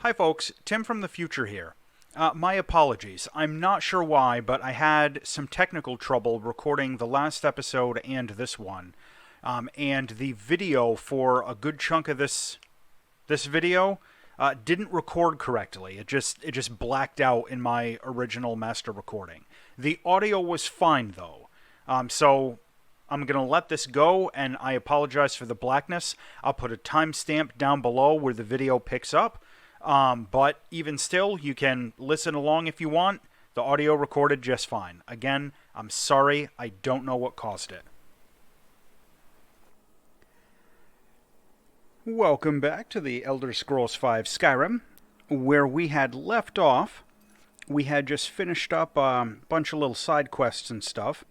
Hi folks, Tim from the future here. My apologies. I'm not sure why, but I had some technical trouble recording the last episode and this one. And the video for a good chunk of this video didn't record correctly. It just blacked out in my original master recording. The audio was fine though. So I'm going to let this go, and I apologize for the blackness. I'll put a timestamp down below where the video picks up. But even still, you can listen along if you want. The audio recorded just fine. Again, I'm sorry, I don't know what caused it. Welcome back to the Elder Scrolls V Skyrim. Where we had left off, we had just finished up a bunch of little side quests and stuff.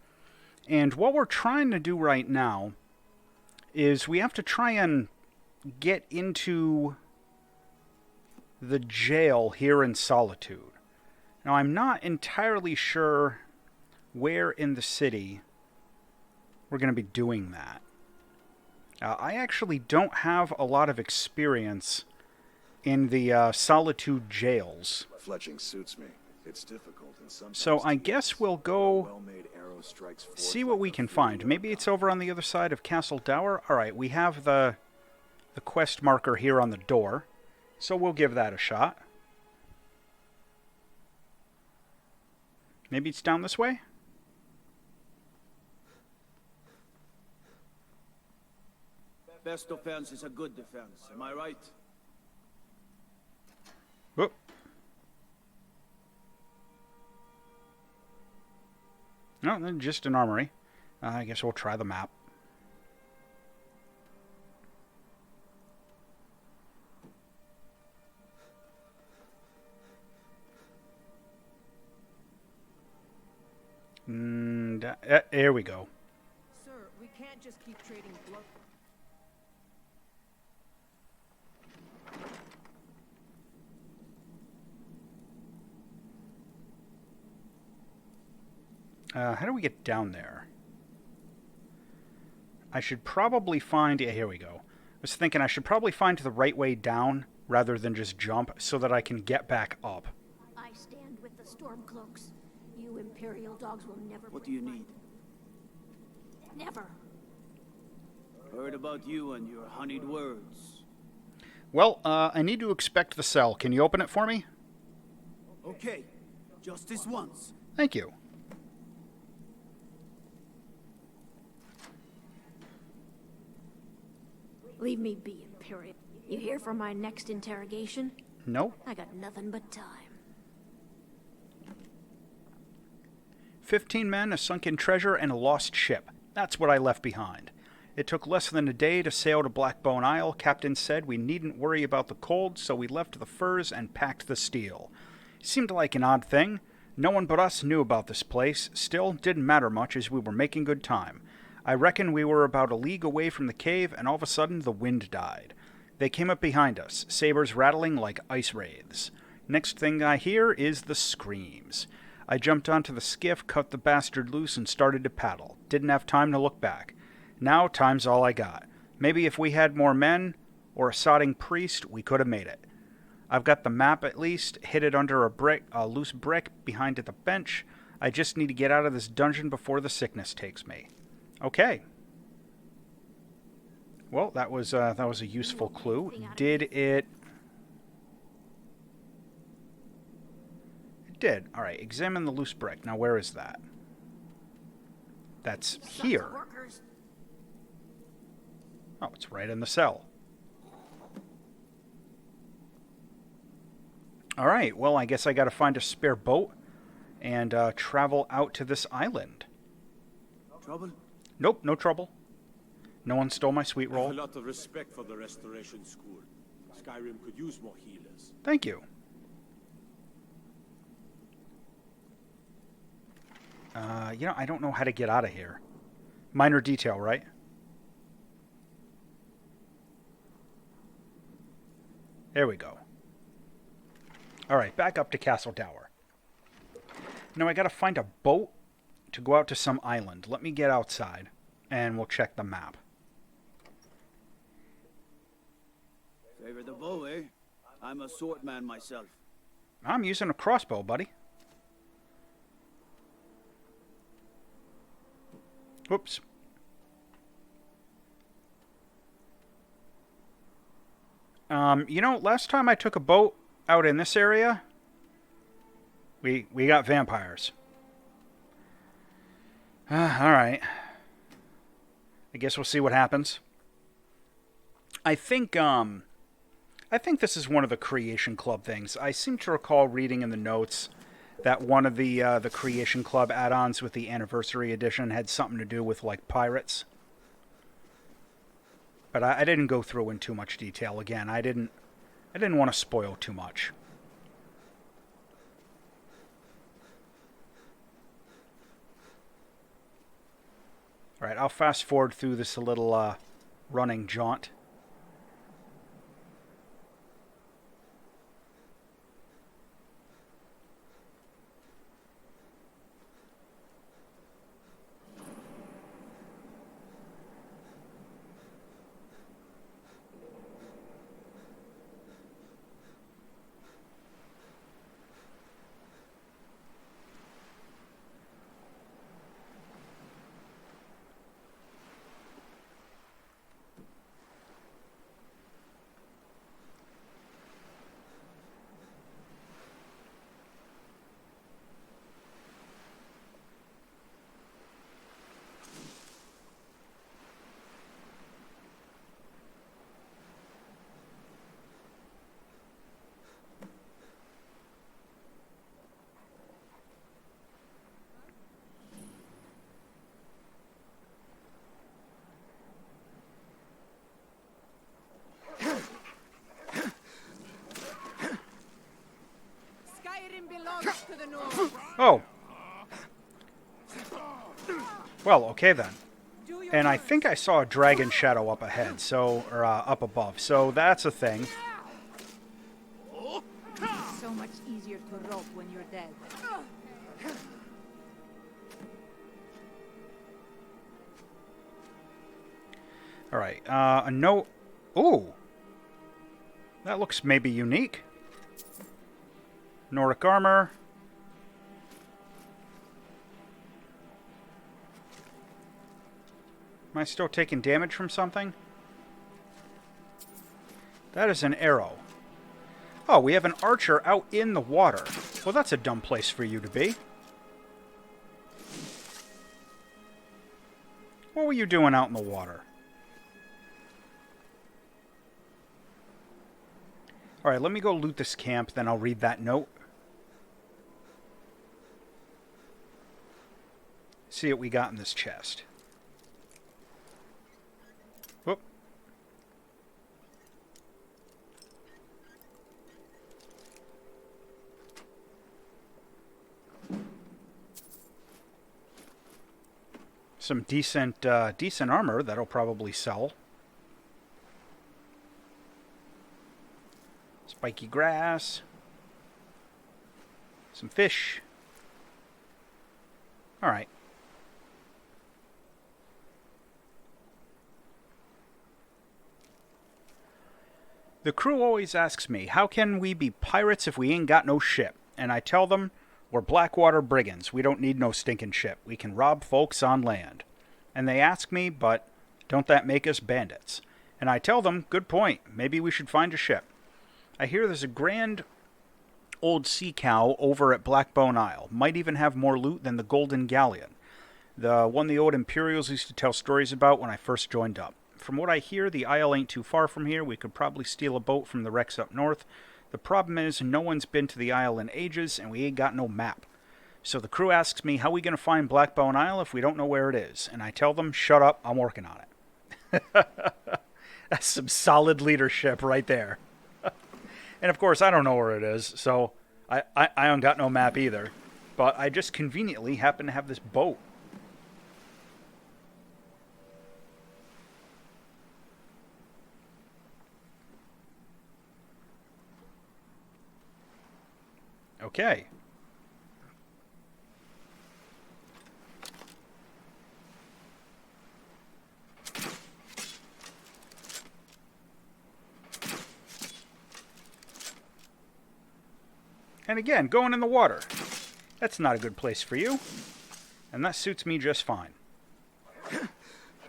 And what we're trying to do right now is we have to try and get into the jail here in Solitude. Now, I'm not entirely sure where in the city we're going to be doing that. I actually don't have a lot of experience in the Solitude jails. Fletching suits me. It's difficult and sometimes So I guess we'll go well-made arrow strikes forth see what we can find. Maybe it's over on the other side of Castle Dower. Alright, we have the quest marker here on the door. So we'll give that a shot. Maybe it's down this way? Best defense is a good defense, am I right? Whoop. No, then just an armory. I guess we'll try the map. There we go. Sir, we can't just keep trading blood. How do we get down there? I should probably find... Yeah, here we go. I was thinking I should probably find the right way down rather than just jump so that I can get back up. I stand with the Stormcloaks. You Imperial dogs will never... What do you need? Never. Heard about you and your honeyed words. Well, I need to inspect the cell. Can you open it for me? Okay, just this once. Thank you. Leave me be, Imperial. You here for my next interrogation? No. I got nothing but time. 15 men, a sunken treasure, and a lost ship. That's what I left behind. It took less than a day to sail to Blackbone Isle. Captain said we needn't worry about the cold, so we left the furs and packed the steel. Seemed like an odd thing. No one but us knew about this place. Still, didn't matter much as we were making good time. I reckon we were about a league away from the cave, and all of a sudden the wind died. They came up behind us, sabers rattling like ice wraiths. Next thing I hear is the screams. I jumped onto the skiff, cut the bastard loose, and started to paddle. Didn't have time to look back. Now time's all I got. Maybe if we had more men, or a sodding priest, we could have made it. I've got the map at least, hid it under a loose brick behind at the bench. I just need to get out of this dungeon before the sickness takes me. Okay. Well, that was a useful clue. Did it... It did. Alright, examine the loose brick. Now, where is that? That's here. Oh, it's right in the cell. Alright, well, I guess I gotta find a spare boat and travel out to this island. Trouble? Nope, no trouble. No one stole my sweet I have roll. a lot of respect for the Restoration School. Skyrim could use more healers. Thank you. I don't know how to get out of here. Minor detail, right? There we go. Alright, back up to Castle Dower. Now I gotta find a boat to go out to some island. Let me get outside, and we'll check the map. Favor the bow, eh? I'm a swordman myself. I'm using a crossbow, buddy. Whoops. You know, last time I took a boat out in this area, we got vampires. Alright. I guess we'll see what happens. I think this is one of the Creation Club things. I seem to recall reading in the notes that one of the Creation Club add-ons with the Anniversary Edition had something to do with, like, pirates. But I didn't go through in too much detail. Again, I didn't want to spoil too much. Alright, I'll fast forward through this a little running jaunt. Skyrim belongs to the North. Oh. Well, okay then. Do your And I worst. think I saw a dragon shadow up ahead, or up above. So that's a thing. It's so much easier to rope when you're dead. Alright, a note. Ooh. That looks maybe unique. Nordic armor. Am I still taking damage from something? That is an arrow. Oh, we have an archer out in the water. Well, that's a dumb place for you to be. What were you doing out in the water? Alright, let me go loot this camp, then I'll read that note. See what we got in this chest. Whoop. Some decent armor that'll probably sell. Spiky grass. Some fish. Alright. The crew always asks me, how can we be pirates if we ain't got no ship? And I tell them, we're Blackwater brigands. We don't need no stinking ship. We can rob folks on land. And they ask me, but don't that make us bandits? And I tell them, good point. Maybe we should find a ship. I hear there's a grand old sea cow over at Blackbone Isle. Might even have more loot than the Golden Galleon. The one the old Imperials used to tell stories about when I first joined up. From what I hear, the Isle ain't too far from here. We could probably steal a boat from the wrecks up north. The problem is, no one's been to the Isle in ages, and we ain't got no map. So the crew asks me, how we going to find Blackbone Isle if we don't know where it is? And I tell them, shut up, I'm working on it. That's some solid leadership right there. And of course, I don't know where it is, so I don't got no map either. But I just conveniently happen to have this boat. Okay. And again, going in the water. That's not a good place for you. And that suits me just fine.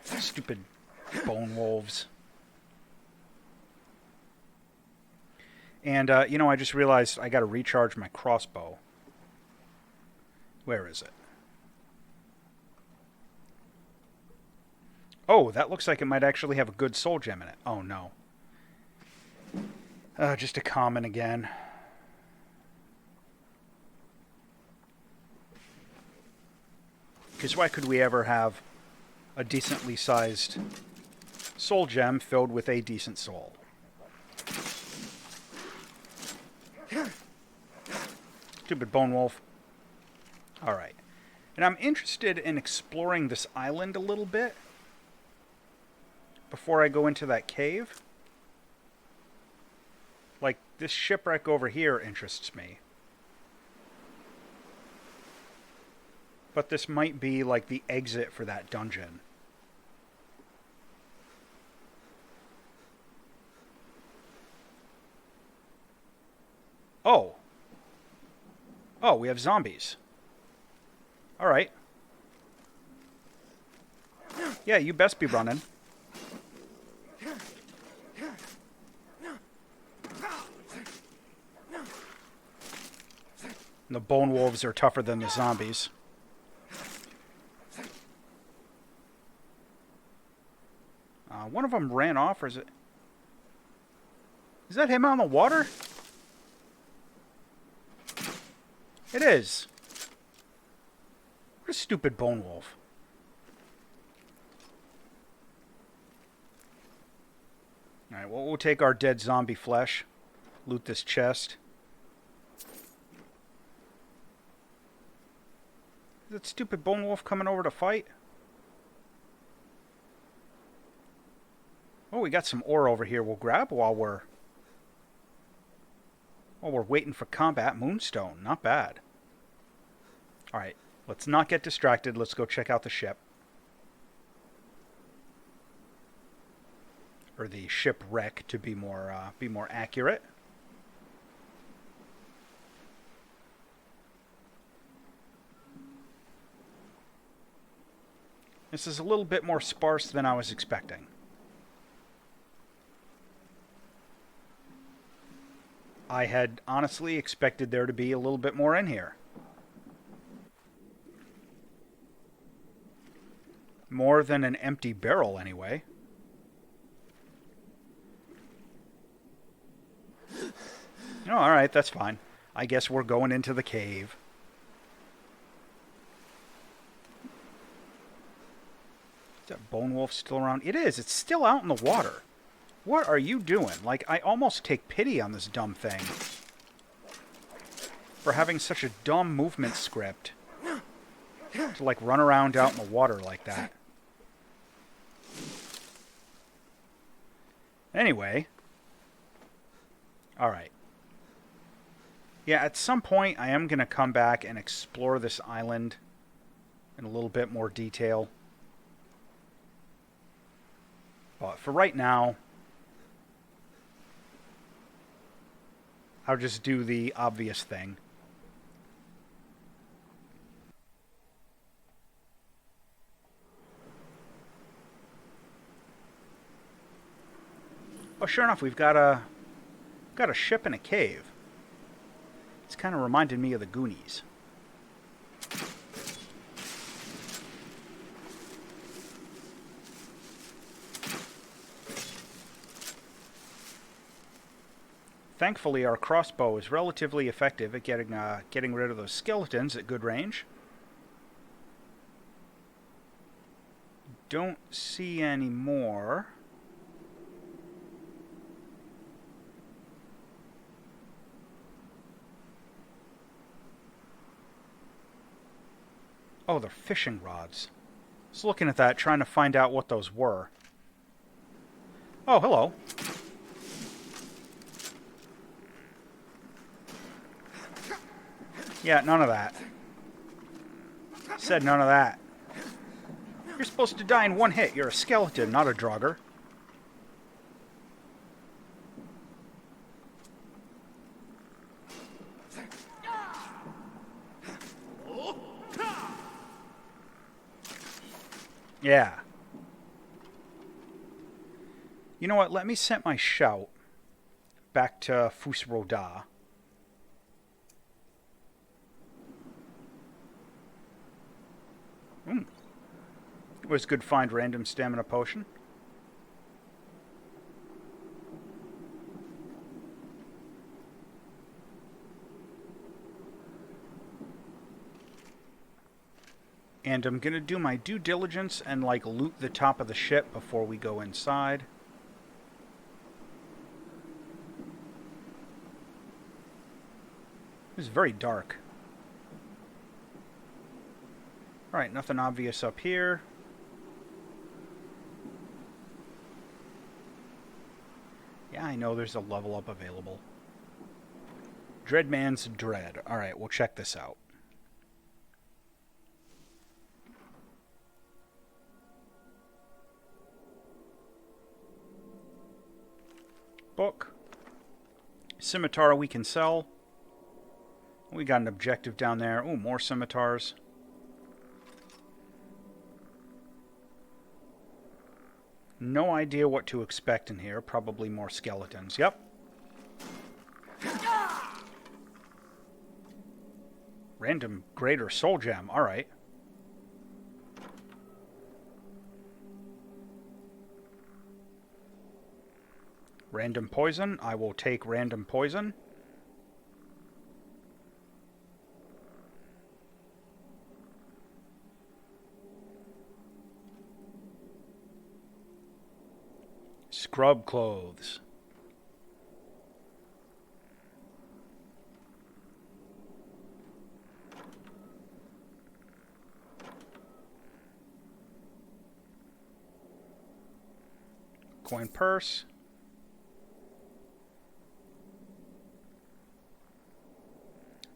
Stupid bone wolves. And, you know, I just realized I gotta recharge my crossbow. Where is it? Oh, that looks like it might actually have a good soul gem in it. Oh, no. Just a common again. Because why could we ever have a decently sized soul gem filled with a decent soul? Stupid bone wolf. Alright. And I'm interested in exploring this island a little bit before I go into that cave. Like, this shipwreck over here interests me. But this might be, like, the exit for that dungeon. Oh. Oh, we have zombies. Alright. Yeah, you best be running. The bone wolves are tougher than the zombies. One of them ran off, or is it... Is that him out in the water? It is. What a stupid bone wolf. Alright, well, we'll take our dead zombie flesh. Loot this chest. Is that stupid bone wolf coming over to fight? Oh, we got some ore over here we'll grab while we're waiting for combat. Moonstone, not bad. Alright, let's not get distracted. Let's go check out the ship. Or the shipwreck, to be more accurate. This is a little bit more sparse than I was expecting. I had honestly expected there to be a little bit more in here. More than an empty barrel, anyway. Oh, alright, that's fine. I guess we're going into the cave. Is that bone wolf still around? It is. It's still out in the water. What are you doing? Like, I almost take pity on this dumb thing. For having such a dumb movement script. To, like, run around out in the water like that. Anyway. Alright. Yeah, at some point I am going to come back and explore this island in a little bit more detail. But for right now, I'll just do the obvious thing. Oh, sure enough, we've got a ship in a cave. It's kind of reminded me of the Goonies. Thankfully, our crossbow is relatively effective at getting rid of those skeletons at good range. Don't see any more. Oh, they're fishing rods. I was looking at that, trying to find out what those were. Oh, hello. Yeah, none of that. Said none of that. You're supposed to die in one hit. You're a skeleton, not a draugr. Yeah. You know what? Let me send my shout back to Fusroda. It was good find random stamina potion. And I'm gonna do my due diligence and like loot the top of the ship before we go inside. It was very dark. Alright, nothing obvious up here. Yeah, I know there's a level up available. Dreadman's Dread. Alright, we'll check this out. Book. Scimitar we can sell. We got an objective down there. Ooh, more scimitars. No idea what to expect in here. Probably more skeletons. Yep. Random greater soul gem. Alright. Random poison. I will take random poison. Scrub clothes. Coin purse.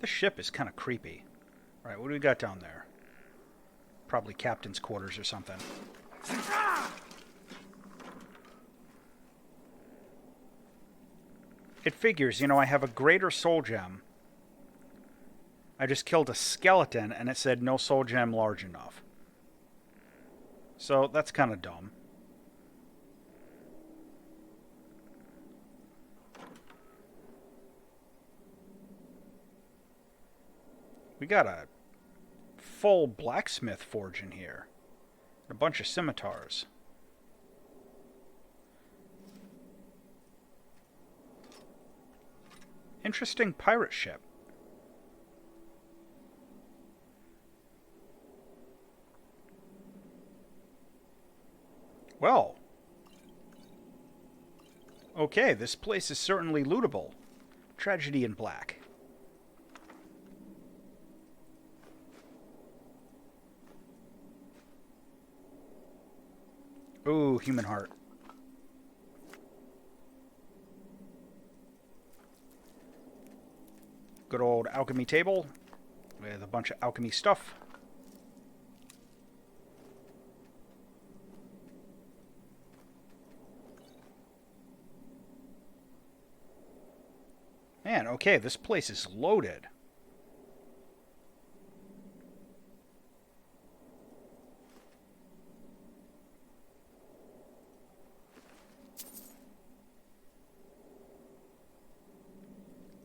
This ship is kind of creepy. Alright, what do we got down there? Probably captain's quarters or something. It figures, you know, I have a greater soul gem. I just killed a skeleton and it said no soul gem large enough. So that's kind of dumb. We got a full blacksmith forge in here. A bunch of scimitars. Interesting pirate ship. Well. Okay, this place is certainly lootable. Tragedy in black. Ooh, human heart. Good old alchemy table with a bunch of alchemy stuff. Man, okay, this place is loaded.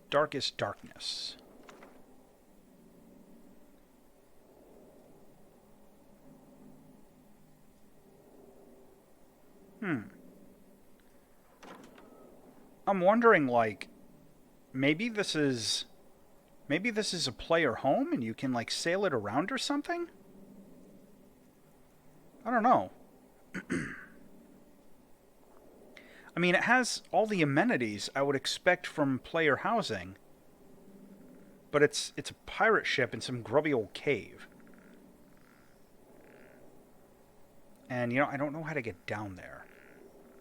Darkest darkness. I'm wondering, like, maybe this is a player home and you can, like, sail it around or something? I don't know. I mean, it has all the amenities I would expect from player housing, but it's a pirate ship in some grubby old cave. And, you know, I don't know how to get down there.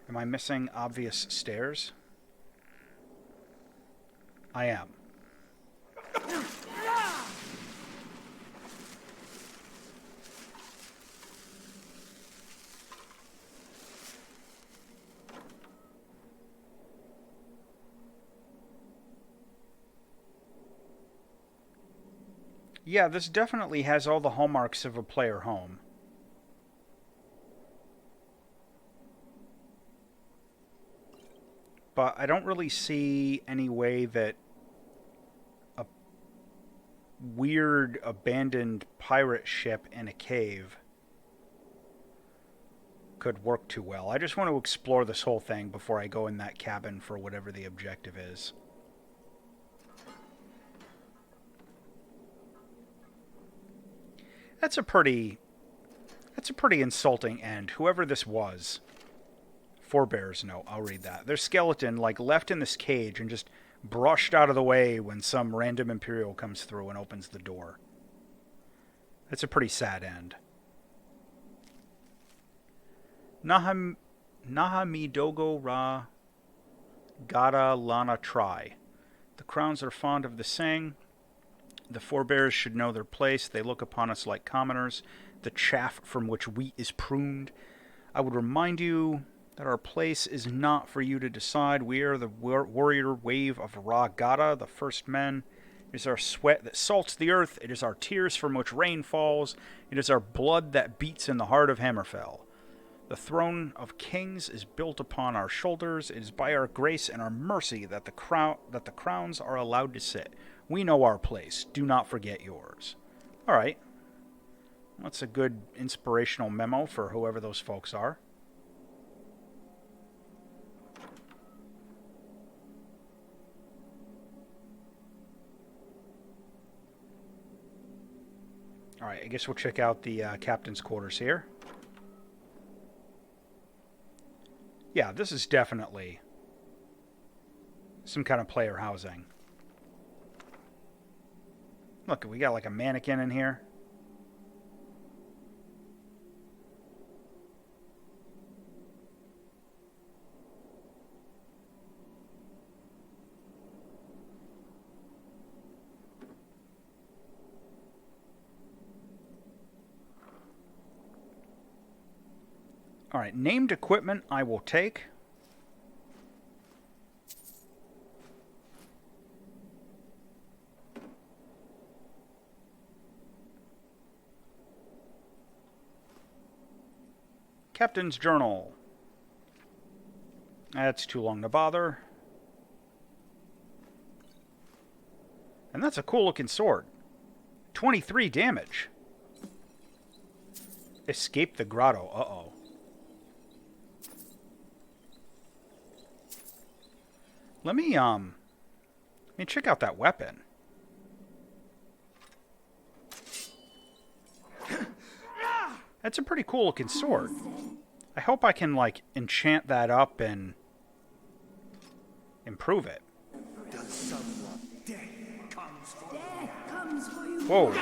Am I missing obvious stairs? I am. Yeah, this definitely has all the hallmarks of a player home. but I don't really see any way that a weird abandoned pirate ship in a cave could work too well. I just want to explore this whole thing before I go in that cabin for whatever the objective is. That's a pretty insulting end. Whoever this was. Forebears, no, I'll read that. Their skeleton, like, left in this cage and just brushed out of the way when some random Imperial comes through and opens the door. That's a pretty sad end. Nahamidogo ra gada lana try. The crowns are fond of the saying. The forebears should know their place. They look upon us like commoners, the chaff from which wheat is pruned. I would remind you that our place is not for you to decide. We are the warrior wave of Ra Gada, the first men. It is our sweat that salts the earth. It is our tears from which rain falls. It is our blood that beats in the heart of Hammerfell. The throne of kings is built upon our shoulders. It is by our grace and our mercy that the crowns are allowed to sit. We know our place. Do not forget yours. All right. That's a good inspirational memo for whoever those folks are. All right, I guess we'll check out the captain's quarters here. Yeah, this is definitely some kind of player housing. Look, we got like a mannequin in here. All right, named equipment I will take. Captain's Journal. That's too long to bother. And that's a cool looking sword. 23 damage. Escape the grotto. Uh-oh. Let me check out that weapon. That's a pretty cool looking sword. I hope I can, like, enchant that up and improve it. Whoa.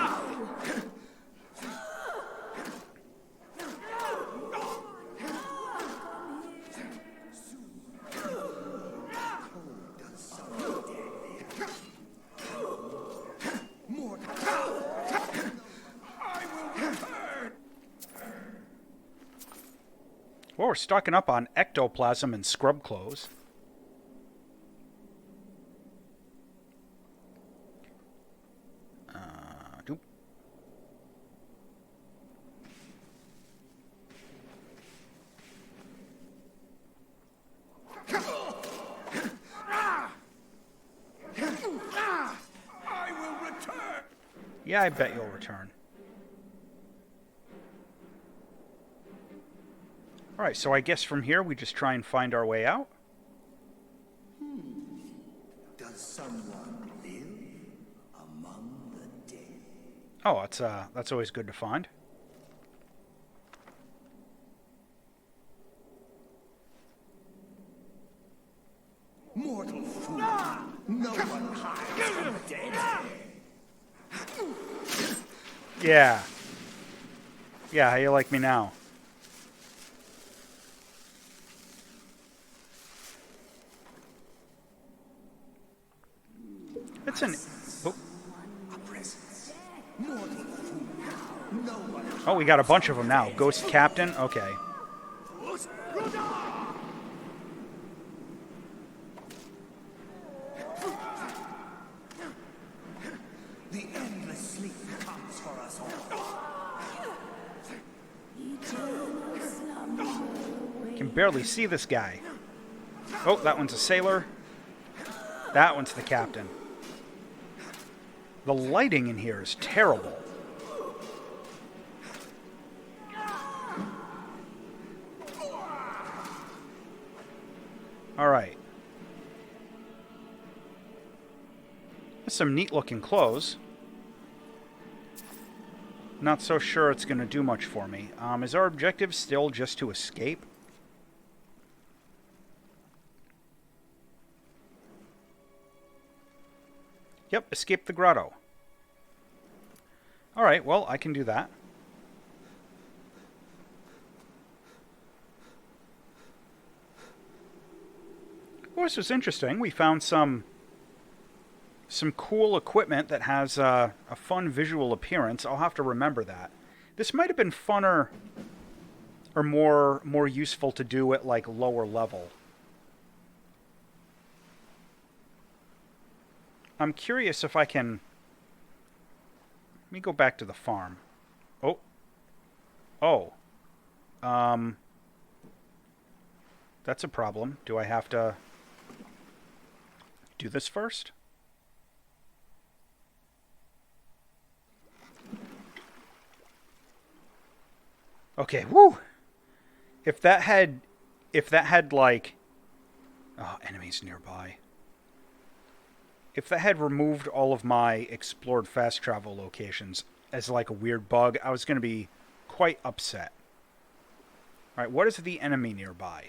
Well, we're stocking up on ectoplasm and scrub clothes. Doop. I will return. Yeah, I bet you'll return. Alright, so I guess from here we just try and find our way out. Does someone live among the dead? Oh, that's always good to find. Mortal fool! No one hides from the dead. Yeah. Yeah, how you like me now? It's an... Oh. Oh, we got a bunch of them now. Ghost Captain? Okay. The endless sleep comes for us all. Can barely see this guy. Oh, that one's a sailor. That one's the captain. The lighting in here is terrible. Alright. There's some neat looking clothes. Not so sure it's going to do much for me. Is our objective still just to escape? Yep, escape the grotto. Alright, well, I can do that. Well, this was interesting. We found some cool equipment that has a fun visual appearance. I'll have to remember that. This might have been funner or more useful to do at like lower level. I'm curious if I can... Let me go back to the farm. Oh. Oh. That's a problem. Do I have to do this first? Okay, woo! If that had like... Oh, enemies nearby. If that had removed all of my explored fast travel locations as like a weird bug, I was going to be quite upset. Alright, what is the enemy nearby?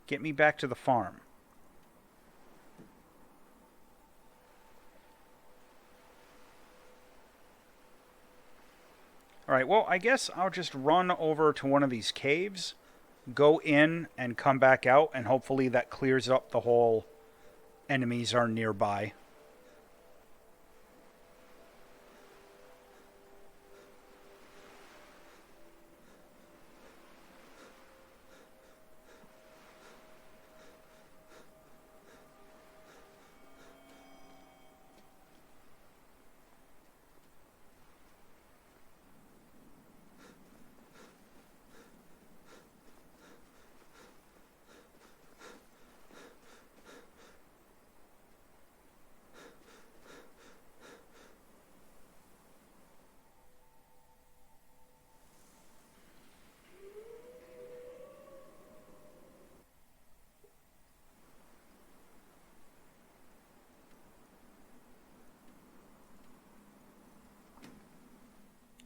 Get me back to the farm. Alright, well, I guess I'll just run over to one of these caves, go in and come back out, and hopefully that clears up the whole enemies are nearby.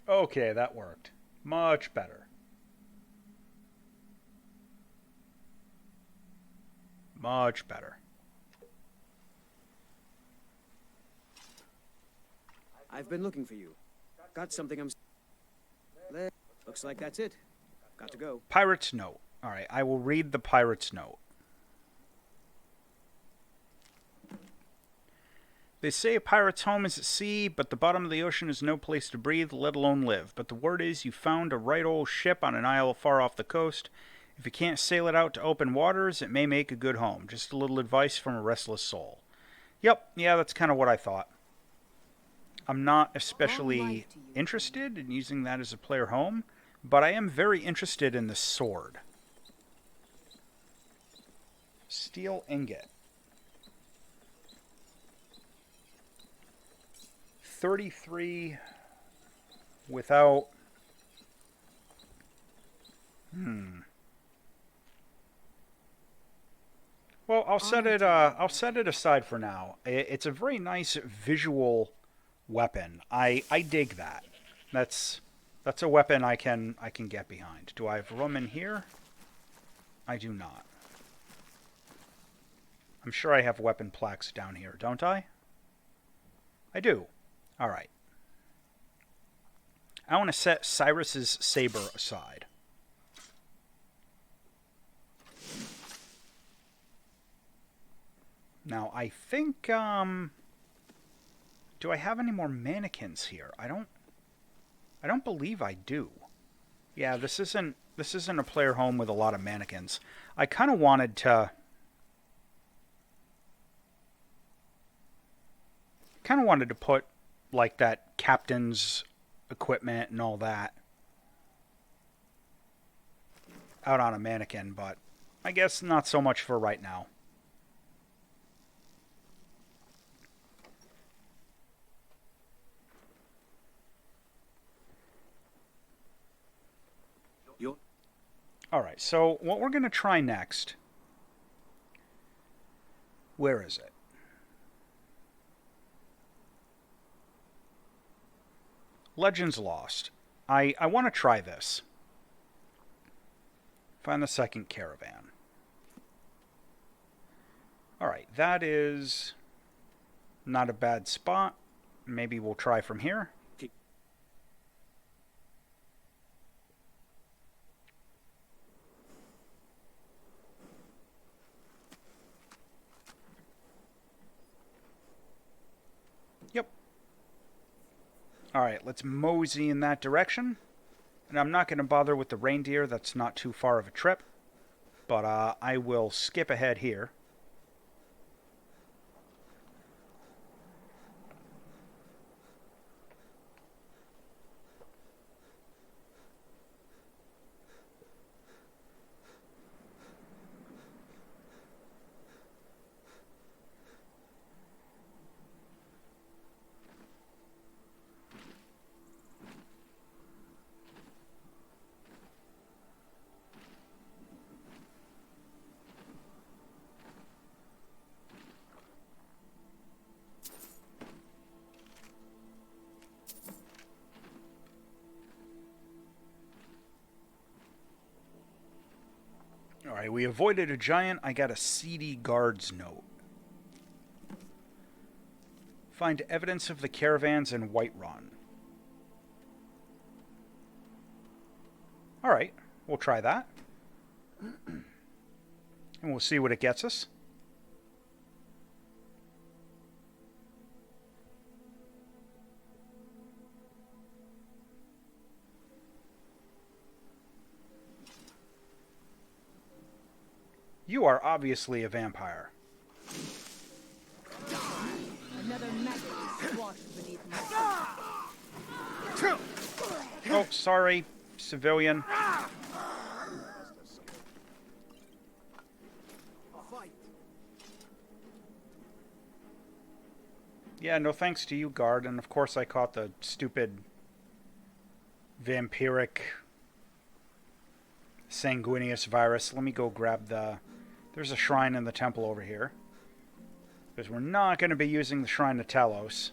Okay, that worked. Much better. Much better. I've been looking for you. Got something there. Looks like that's it. Got to go. Pirate's note. Alright, I will read the pirate's note. They say a pirate's home is at sea, but the bottom of the ocean is no place to breathe, let alone live. But the word is you found a right old ship on an isle far off the coast. If you can't sail it out to open waters, it may make a good home. Just a little advice from a restless soul. Yep, yeah, that's kind of what I thought. I'm not especially interested in using that as a player home, but I am very interested in the sword. Steel ingot. 33 without... Well, I'll set it aside for now. It's a very nice visual weapon. I dig that. That's a weapon I can get behind. Do I have room in here? I do not. I'm sure I have weapon plaques down here, don't I? I do. Alright. I want to set Cyrus's saber aside. Now, I think, do I have any more mannequins here? I don't believe I do. Yeah, this isn't a player home with a lot of mannequins. I kind of wanted to put like that captain's equipment and all that out on a mannequin, but I guess not so much for right now. Alright, so what we're going to try next... Where is it? Legends Lost. I want to try this. Find the second caravan. Alright, that is not a bad spot. Maybe we'll try from here. Yep. Alright, let's mosey in that direction. And I'm not going to bother with the reindeer, that's not too far of a trip. But I will skip ahead here. Alright, we avoided a giant. I got a seedy guard's note. Find evidence of the caravans in Whiterun. Alright, we'll try that. And we'll see what it gets us. You are obviously a vampire. Another maggot squashed beneath my Oh, sorry, civilian. Yeah, no thanks to you, guard. And of course I caught the stupid vampiric sanguineous virus. Let me go grab the... There's a shrine in the temple over here. Because we're not going to be using the shrine to Talos.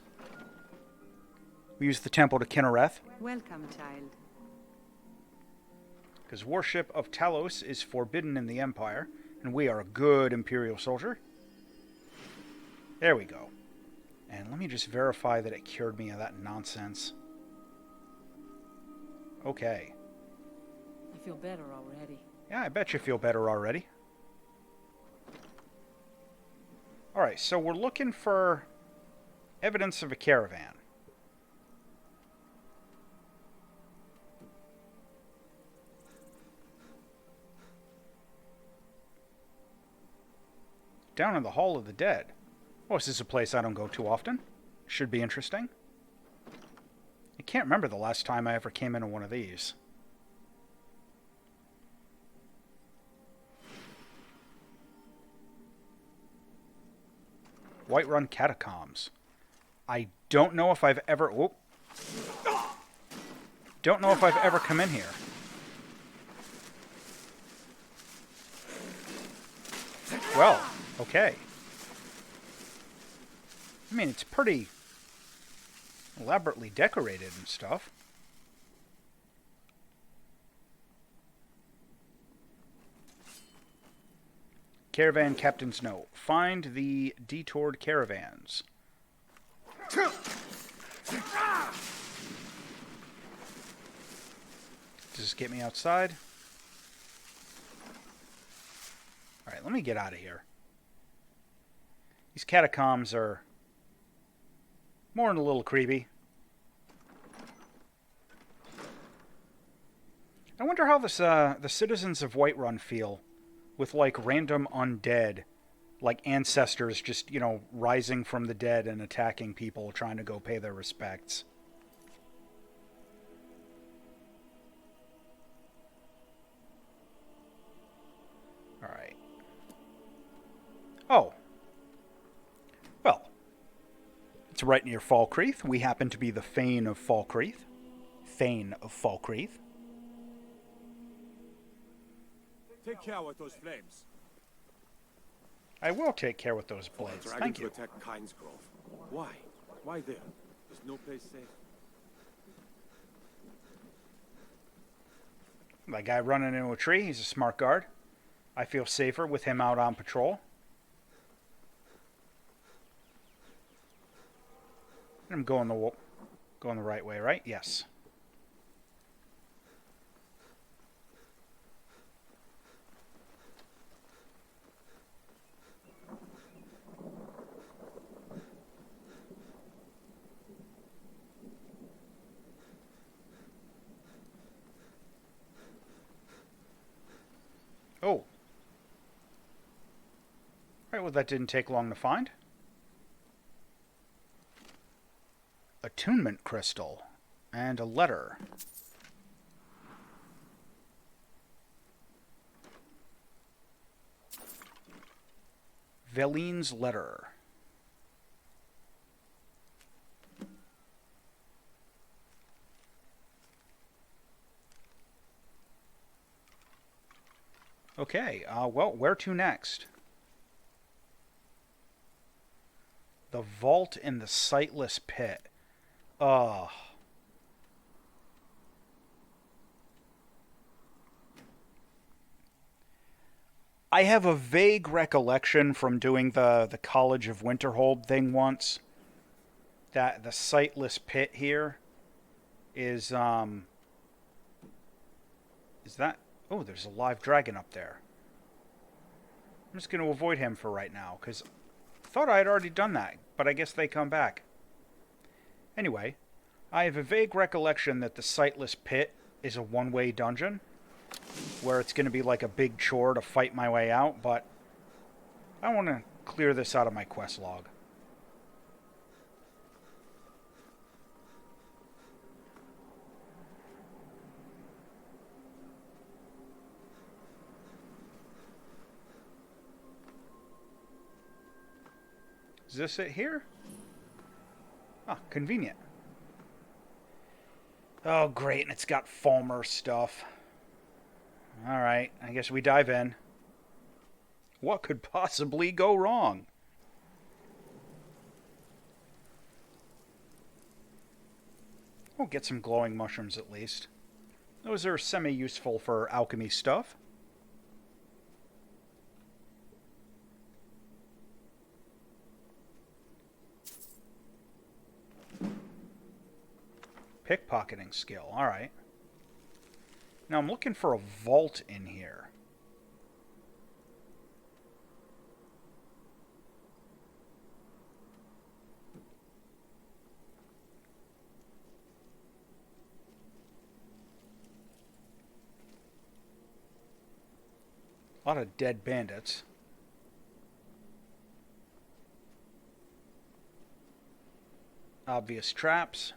We use the temple to Kinnereth. Welcome, child. Because worship of Talos is forbidden in the Empire. And we are a good Imperial soldier. There we go. And let me just verify that it cured me of that nonsense. Okay. You feel better already. Yeah, I bet you feel better already. Alright, so we're looking for evidence of a caravan. Down in the Hall of the Dead. Oh, this is a place I don't go to often. Should be interesting. I can't remember the last time I ever came into one of these. Whiterun Catacombs. I don't know if I've ever... Whoop. Don't know if I've ever come in here. Well, okay. I mean, it's pretty elaborately decorated and stuff. Caravan Captain's Note. Find the detoured caravans. Does this get me outside? Alright, let me get out of here. These catacombs are more than a little creepy. I wonder how this, the citizens of Whiterun feel with, like, random undead, like, ancestors just, you know, rising from the dead and attacking people trying to go pay their respects. Oh. Well, it's right near Falkreath. We happen to be the Thane of Falkreath. Thane of Falkreath. Take care with those flames. I will take care with those blades. Dragon Thank to you. attack Kyne's Grove. Why? Why there? There's no place safe. That guy running into a tree, he's a smart guard. I feel safer with him out on patrol. I'm going the right way, right? Yes. Oh. Right, well, that didn't take long to find. Attunement crystal. And a letter. Veline's letter. Okay, well, where to next? The vault in the sightless pit. I have a vague recollection from doing the College of Winterhold thing once that the sightless pit here is that... Oh, there's a live dragon up there. I'm just going to avoid him for right now, because I thought I had already done that, but I guess they come back. Anyway, I have a vague recollection that the sightless pit is a one-way dungeon, where it's going to be like a big chore to fight my way out, but I want to clear this out of my quest log. Is this it here? Ah, convenient. Oh, great, and it's got Falmer stuff. Alright, I guess we dive in. What could possibly go wrong? We'll get some glowing mushrooms at least. Those are semi-useful for alchemy stuff. Pickpocketing skill, alright. Now I'm looking for a vault in here. A lot of dead bandits. Obvious traps.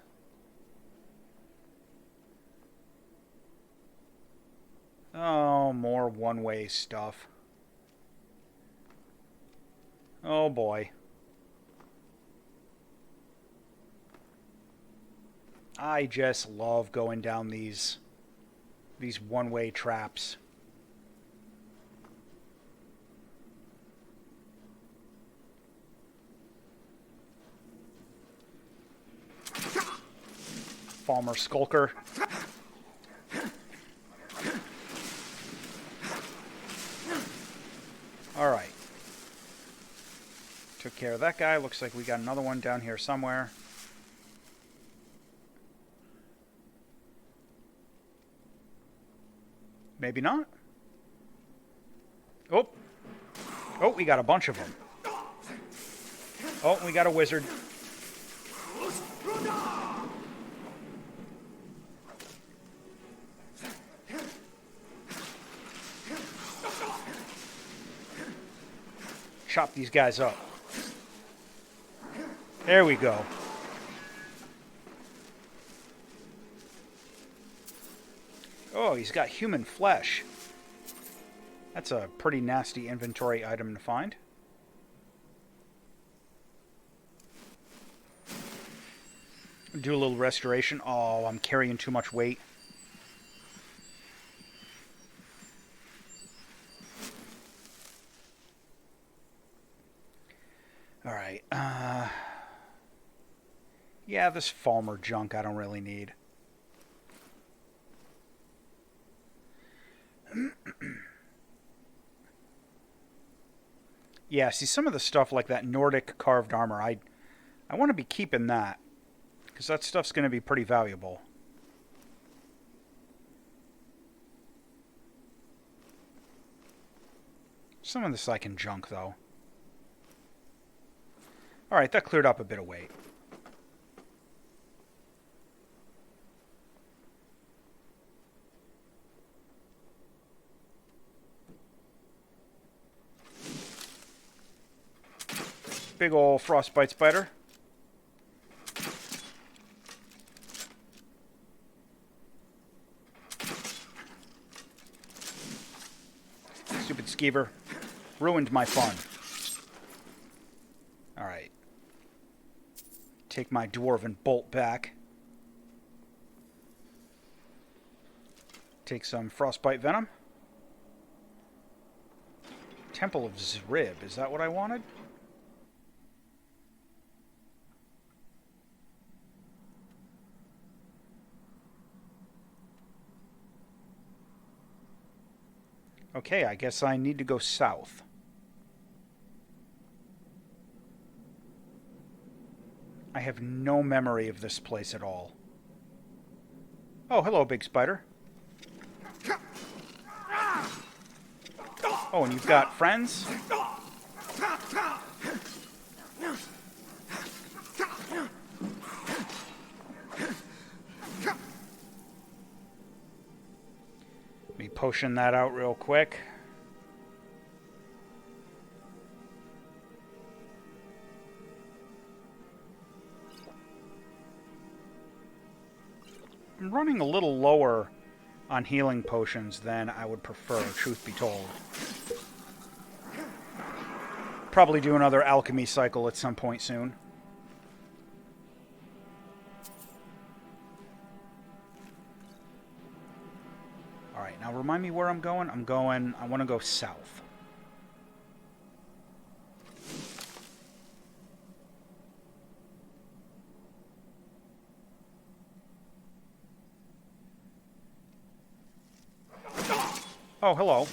Oh, more one-way stuff. Oh boy. I just love going down these one-way traps. Falmer Skulker. Alright. Took care of that guy. Looks like we got another one down here somewhere. Maybe not. Oh. Oh, we got a bunch of them. Oh, we got a wizard. Chop these guys up. There we go. Oh, he's got human flesh. That's a pretty nasty inventory item to find. Do a little restoration. Oh, I'm carrying too much weight. Alright, yeah, this Falmer junk I don't really need. Yeah, see, some of the stuff like that Nordic carved armor, I want to be keeping that. Because that stuff's going to be pretty valuable. Some of this I can junk, though. Alright, that cleared up a bit of weight. Big ol' frostbite spider. Stupid skeever. Ruined my fun. Alright. Take my dwarven bolt back. Take some frostbite venom. Temple of Zrib. Is that what I wanted? Okay, I guess I need to go south. I have no memory of this place at all. Oh, hello, big spider. Oh, and you've got friends? Let me potion that out real quick. I'm running a little lower on healing potions than I would prefer, truth be told. Probably do another alchemy cycle at some point soon. Alright, now remind me where I'm going. I want to go south. Oh, hello.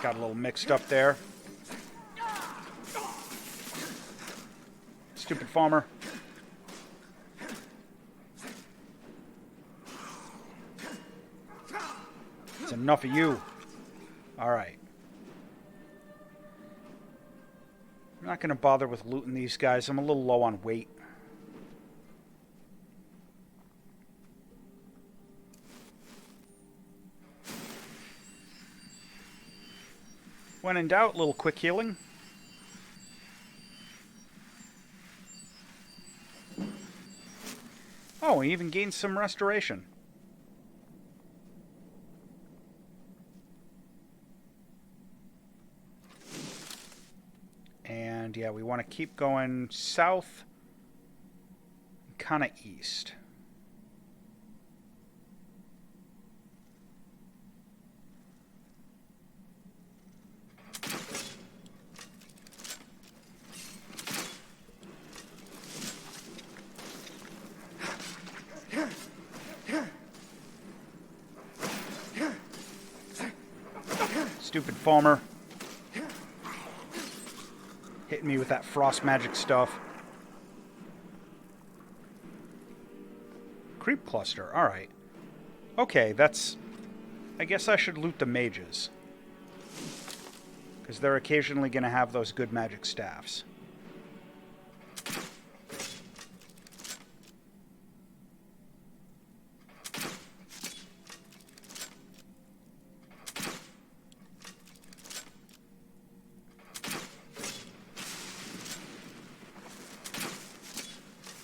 Got a little mixed up there. Stupid farmer. It's enough of you. Alright. I'm not going to bother with looting these guys. I'm a little low on weight. When in doubt, a little quick healing. Oh, he even gained some restoration. And yeah, we want to keep going south, kind of east. Stupid farmer. Hitting me with that frost magic stuff. Creep cluster, alright. Okay, that's... I guess I should loot the mages. Because they're occasionally going to have those good magic staffs.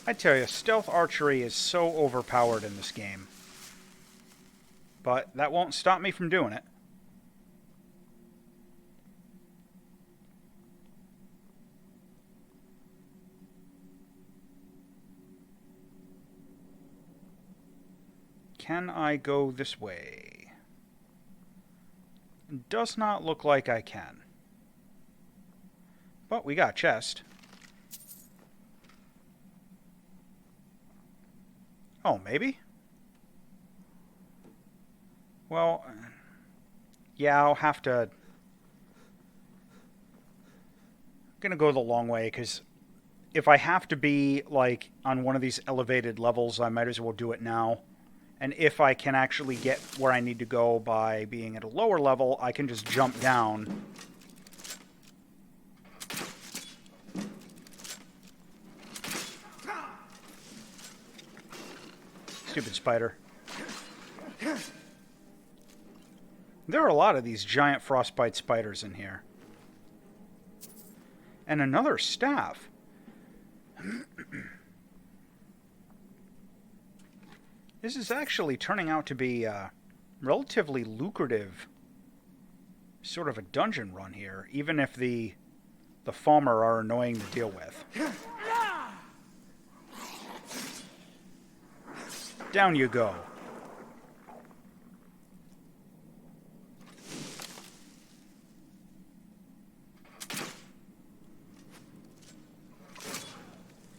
I tell you, stealth archery is so overpowered in this game. But that won't stop me from doing it. can I go this way? Does not look like I can. But we got a chest. Oh, maybe? Well, yeah, I'll have to... I'm gonna go the long way, because if I have to be, like, on one of these elevated levels, I might as well do it now. And if I can actually get where I need to go by being at a lower level, I can just jump down. Stupid spider. There are a lot of these giant frostbite spiders in here. And another staff. This is actually turning out to be a relatively lucrative sort of a dungeon run here, even if the Falmer are annoying to deal with. Down you go.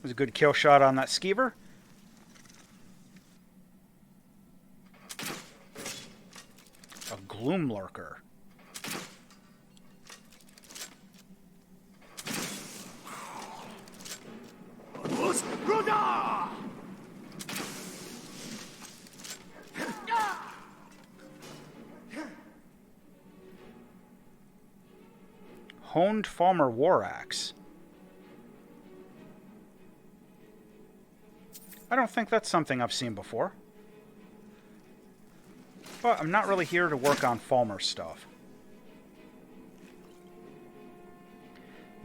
Was a good kill shot on that skeever. A gloom lurker. Honed Falmer War Axe. I don't think that's something I've seen before. But I'm not really here to work on Falmer stuff.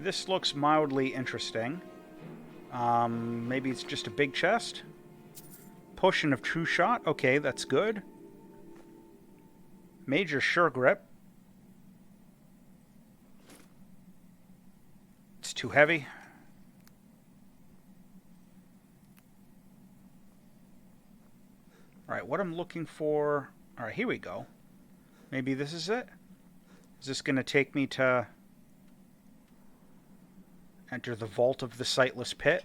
This looks mildly interesting. Maybe it's just a big chest. Potion of True Shot. Okay, that's good. Major Sure Grip. It's too heavy. Alright, what I'm looking for... Alright, here we go. Maybe this is it? Is this going to take me to... enter the vault of the Sightless Pit?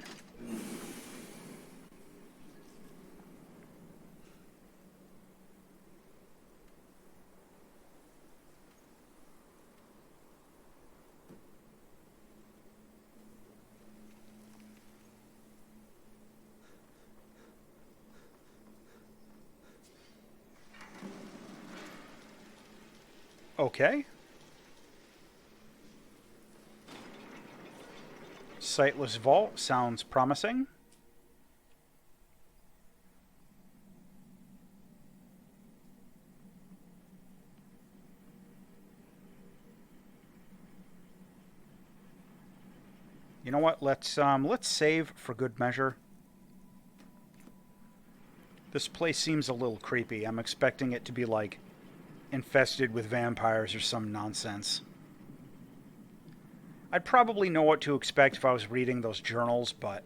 Okay. Sightless Vault sounds promising. You know what? Let's save for good measure. This place seems a little creepy. I'm expecting it to be like infested with vampires or some nonsense. I'd probably know what to expect if I was reading those journals, but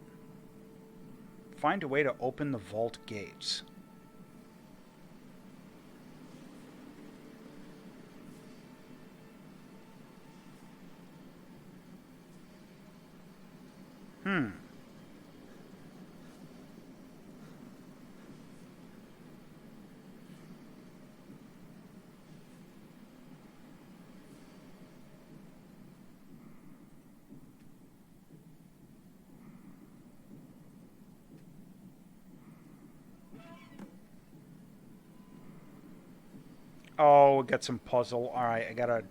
find a way to open the vault gates. Oh, got some puzzle. Alright, I gotta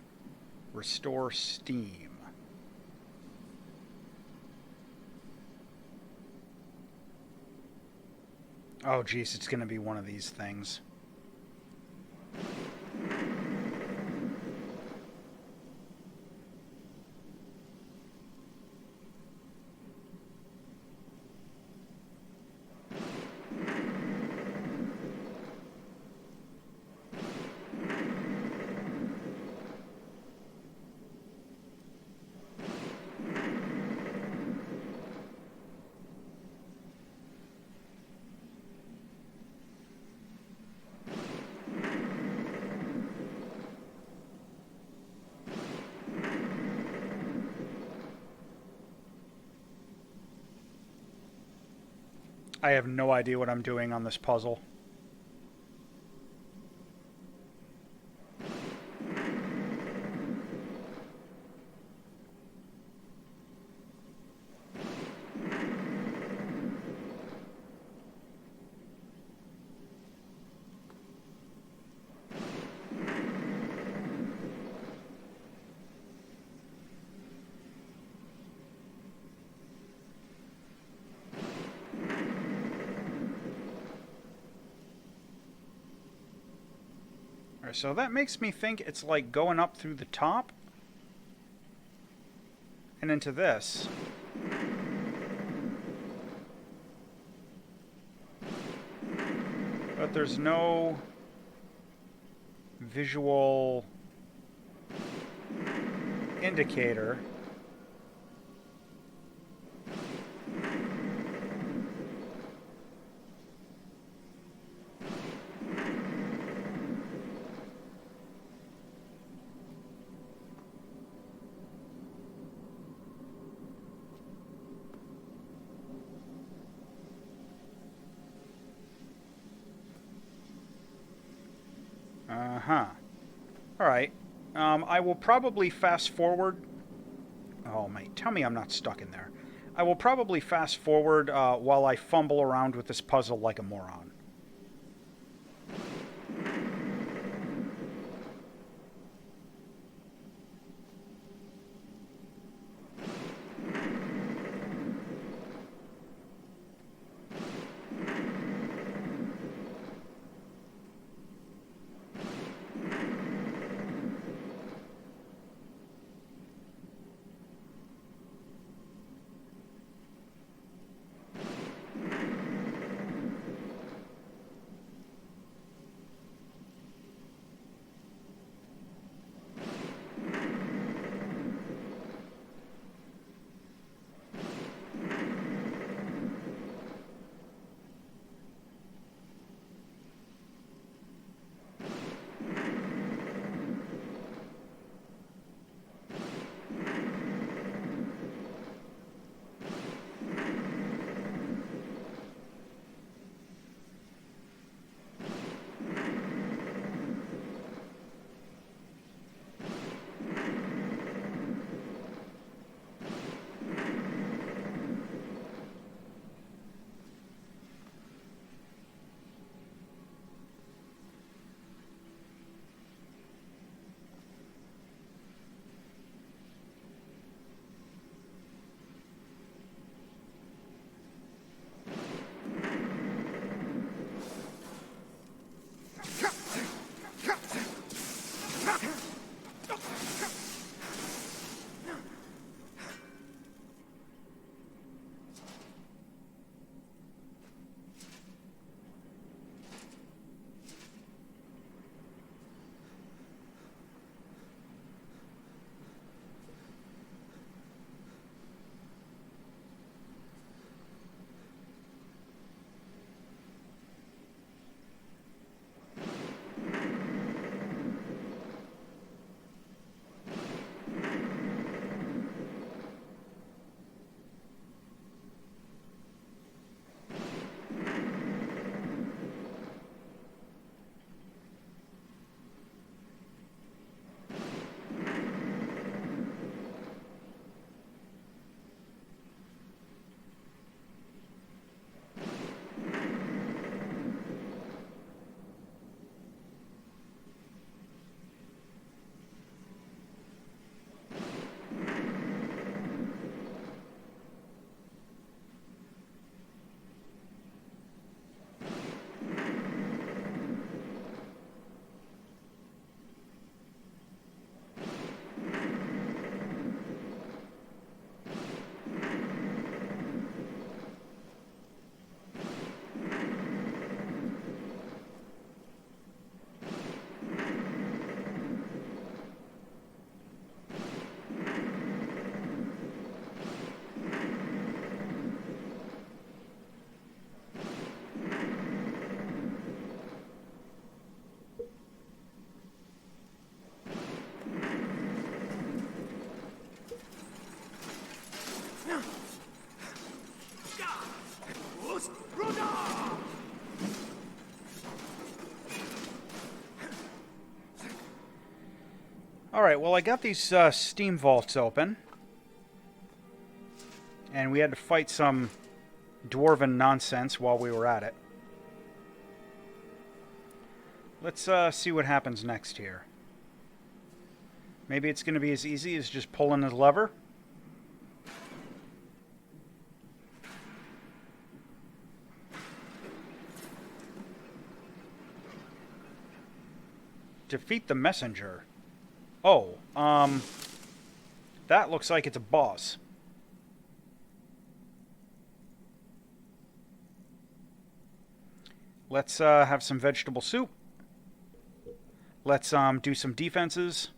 restore steam. Oh, geez, it's gonna be one of these things. I have no idea what I'm doing on this puzzle. So that makes me think it's like going up through the top and into this. But there's no visual indicator. Uh-huh. Alright. I will probably fast forward. Oh, mate, tell me I'm not stuck in there. I will probably fast forward while I fumble around with this puzzle like a moron. Alright, well I got these steam vaults open. And we had to fight some dwarven nonsense while we were at it. Let's see what happens next here. Maybe it's going to be as easy as just pulling the lever. Defeat the messenger. Oh, that looks like it's a boss. Let's have some vegetable soup. Let's do some defenses.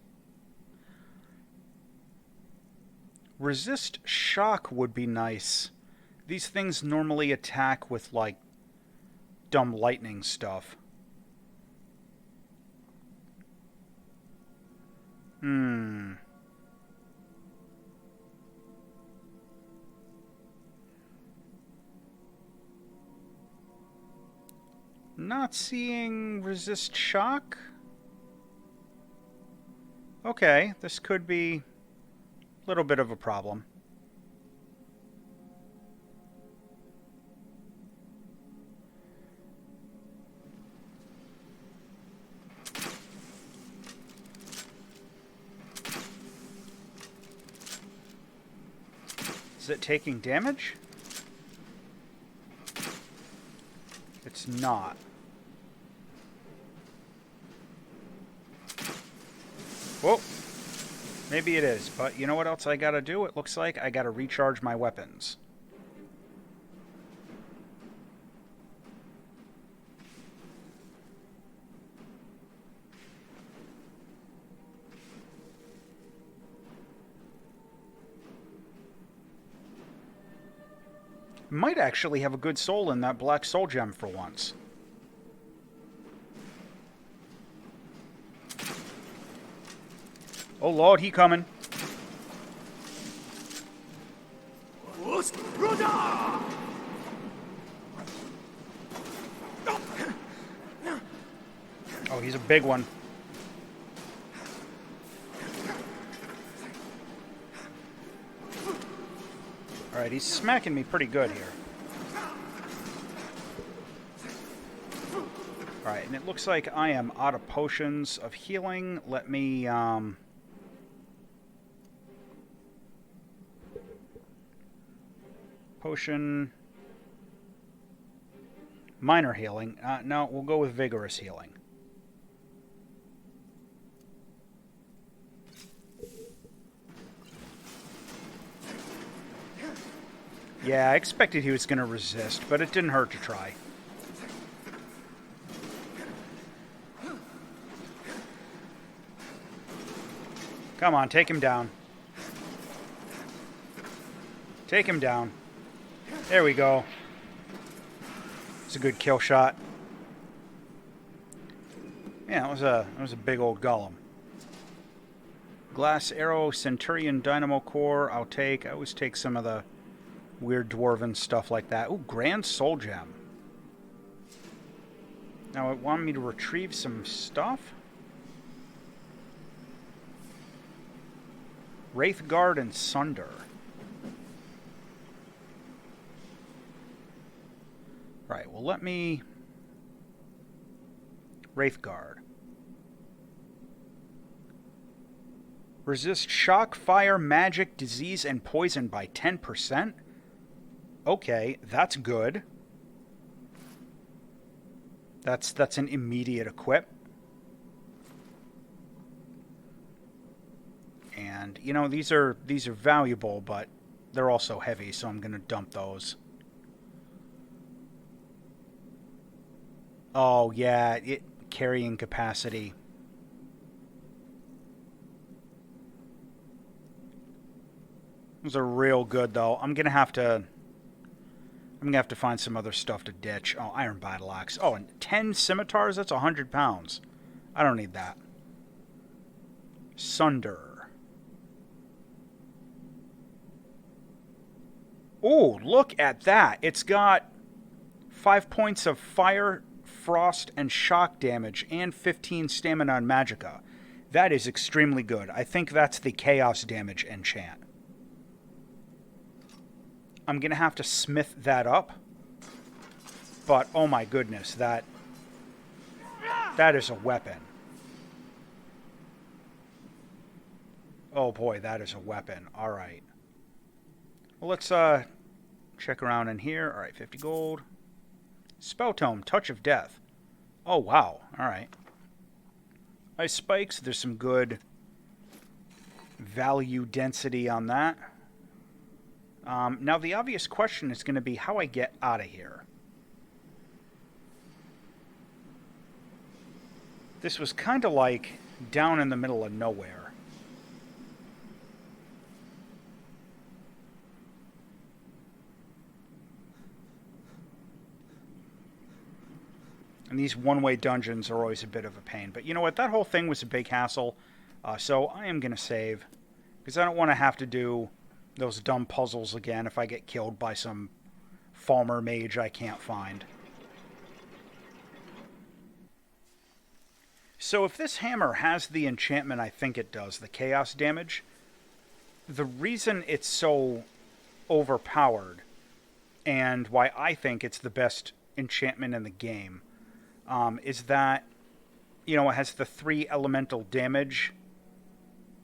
Resist shock would be nice. These things normally attack with, like, dumb lightning stuff. Not seeing resist shock? Okay, this could be a little bit of a problem. Is it taking damage? It's not. Whoa. Maybe it is, but you know what else I gotta do? It looks like I gotta recharge my weapons. Might actually have a good soul in that black soul gem for once. Oh Lord, he coming. Oh, he's a big one. Alright, he's smacking me pretty good here. Alright, and it looks like I am out of potions of healing. Let me, potion... Minor healing. No, we'll go with vigorous healing. Yeah, I expected he was going to resist, but it didn't hurt to try. Come on, take him down. Take him down. There we go. It's a good kill shot. Yeah, it was a big old golem. Glass arrow, Centurion Dynamo Core, I'll take. I always take some of the weird dwarven stuff like that. Ooh, Grand Soul Gem. Now it wanted me to retrieve some stuff. Wraithguard and Sunder. Right, well let me... Wraithguard. Resist shock, fire, magic, disease, and poison by 10%? Okay, that's good. That's an immediate equip. And, you know, these are valuable, but they're also heavy, so I'm going to dump those. Oh, yeah, carrying capacity. Those are real good, though. I'm gonna have to find some other stuff to ditch. Oh, iron battle axe. Oh, and 10 scimitars? That's 100 pounds. I don't need that. Sunder. Oh, look at that. It's got 5 points of fire, frost, and shock damage, and 15 stamina and magicka. That is extremely good. I think that's the chaos damage enchant. I'm going to have to smith that up. But, oh my goodness, that is a weapon. Oh boy, that is a weapon. Alright. Well, let's check around in here. Alright, 50 gold. Spell Tome, Touch of Death. Oh, wow. Alright. Ice Spikes, there's some good value density on that. Now, the obvious question is going to be how I get out of here. This was kind of like down in the middle of nowhere. And these one-way dungeons are always a bit of a pain. But you know what? That whole thing was a big hassle. So I am going to save. Because I don't want to have to do those dumb puzzles again if I get killed by some Falmer mage I can't find. So if this hammer has the enchantment I think it does, the chaos damage, the reason it's so overpowered, and why I think it's the best enchantment in the game, is that, you know, it has the 3 elemental damage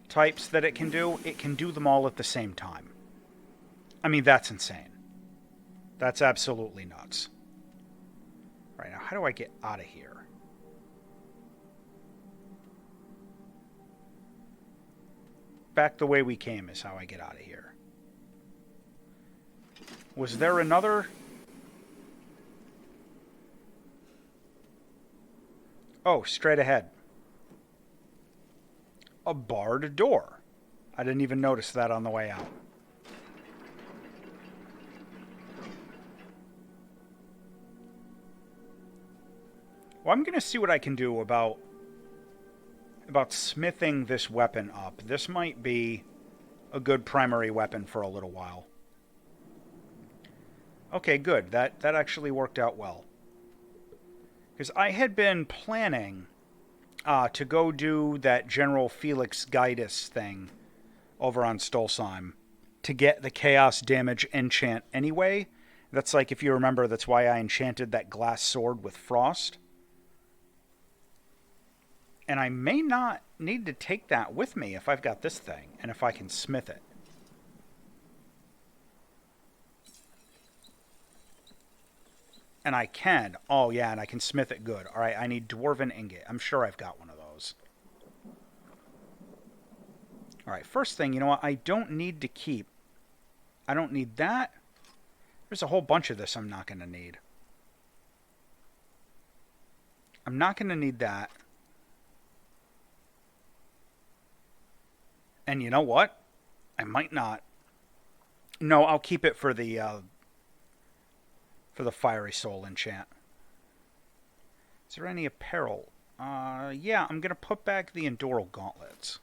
types that it can do. It can do them all at the same time. I mean, that's insane. That's absolutely nuts. All right, now how do I get out of here? Back the way we came is how I get out of here. Was there another? Oh, straight ahead. A barred door. I didn't even notice that on the way out. Well, I'm going to see what I can do about smithing this weapon up. This might be a good primary weapon for a little while. Okay, good. That actually worked out well. Because I had been planning to go do that General Felix Gaius thing over on Stolzheim to get the Chaos Damage enchant anyway. That's like, if you remember, that's why I enchanted that glass sword with frost. And I may not need to take that with me if I've got this thing, and if I can smith it. And I can. Oh, yeah, and I can smith it good. All right, I need Dwarven Ingot. I'm sure I've got one of those. All right, first thing, you know what? I don't need to keep. I don't need that. There's a whole bunch of this I'm not going to need. I'm not going to need that. And you know what? I might not. No, I'll keep it for the Fiery Soul enchant. Is there any apparel? Yeah, I'm going to put back the Endural Gauntlets.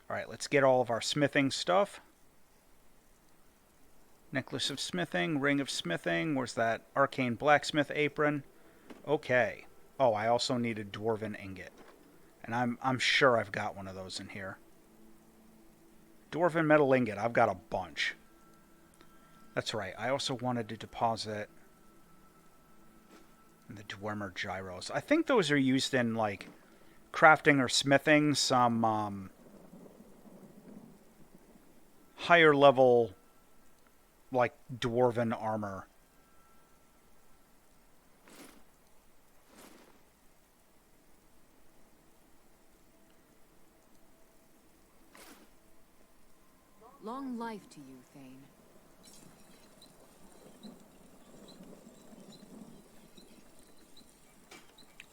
Alright, let's get all of our smithing stuff. Necklace of Smithing, Ring of Smithing, where's that Arcane Blacksmith apron? Okay. Oh, I also need a Dwarven Ingot. And I'm sure I've got one of those in here. Dwarven Metal Ingot, I've got a bunch. That's right, I also wanted to deposit the Dwemer Gyros. I think those are used in, like, crafting or smithing some higher level, like, Dwarven armor. Long life to you, Thane.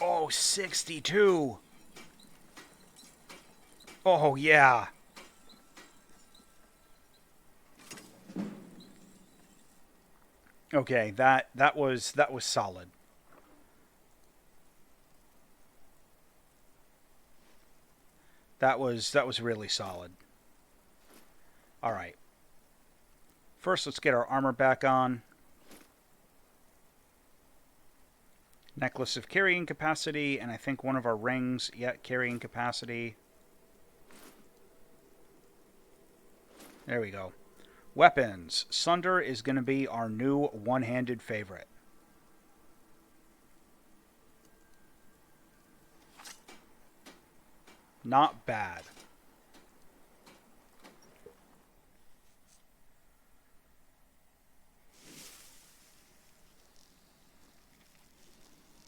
Oh, 62. Oh, yeah. Okay, that was solid. That was really solid. All right. First, let's get our armor back on. Necklace of carrying capacity, and I think one of our rings, carrying capacity. There we go. Weapons. Sunder is going to be our new one-handed favorite. Not bad.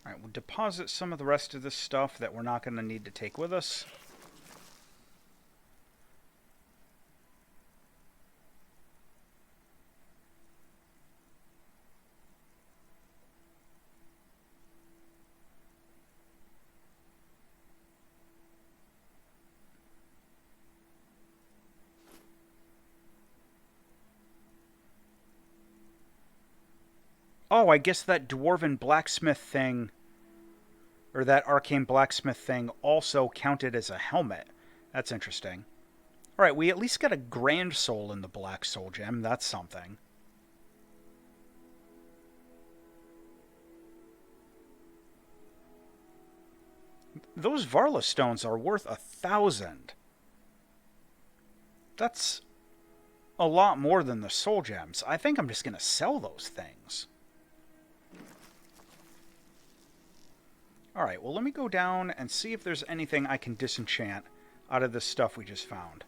Alright, we'll deposit some of the rest of this stuff that we're not going to need to take with us. Oh, I guess that dwarven blacksmith thing, or that arcane blacksmith thing, also counted as a helmet. That's interesting. Alright, we at least got a grand soul in the black soul gem. That's something. Those Varla stones are worth 1,000. That's a lot more than the soul gems. I think I'm just going to sell those things. Alright, well let me go down and see if there's anything I can disenchant out of this stuff we just found.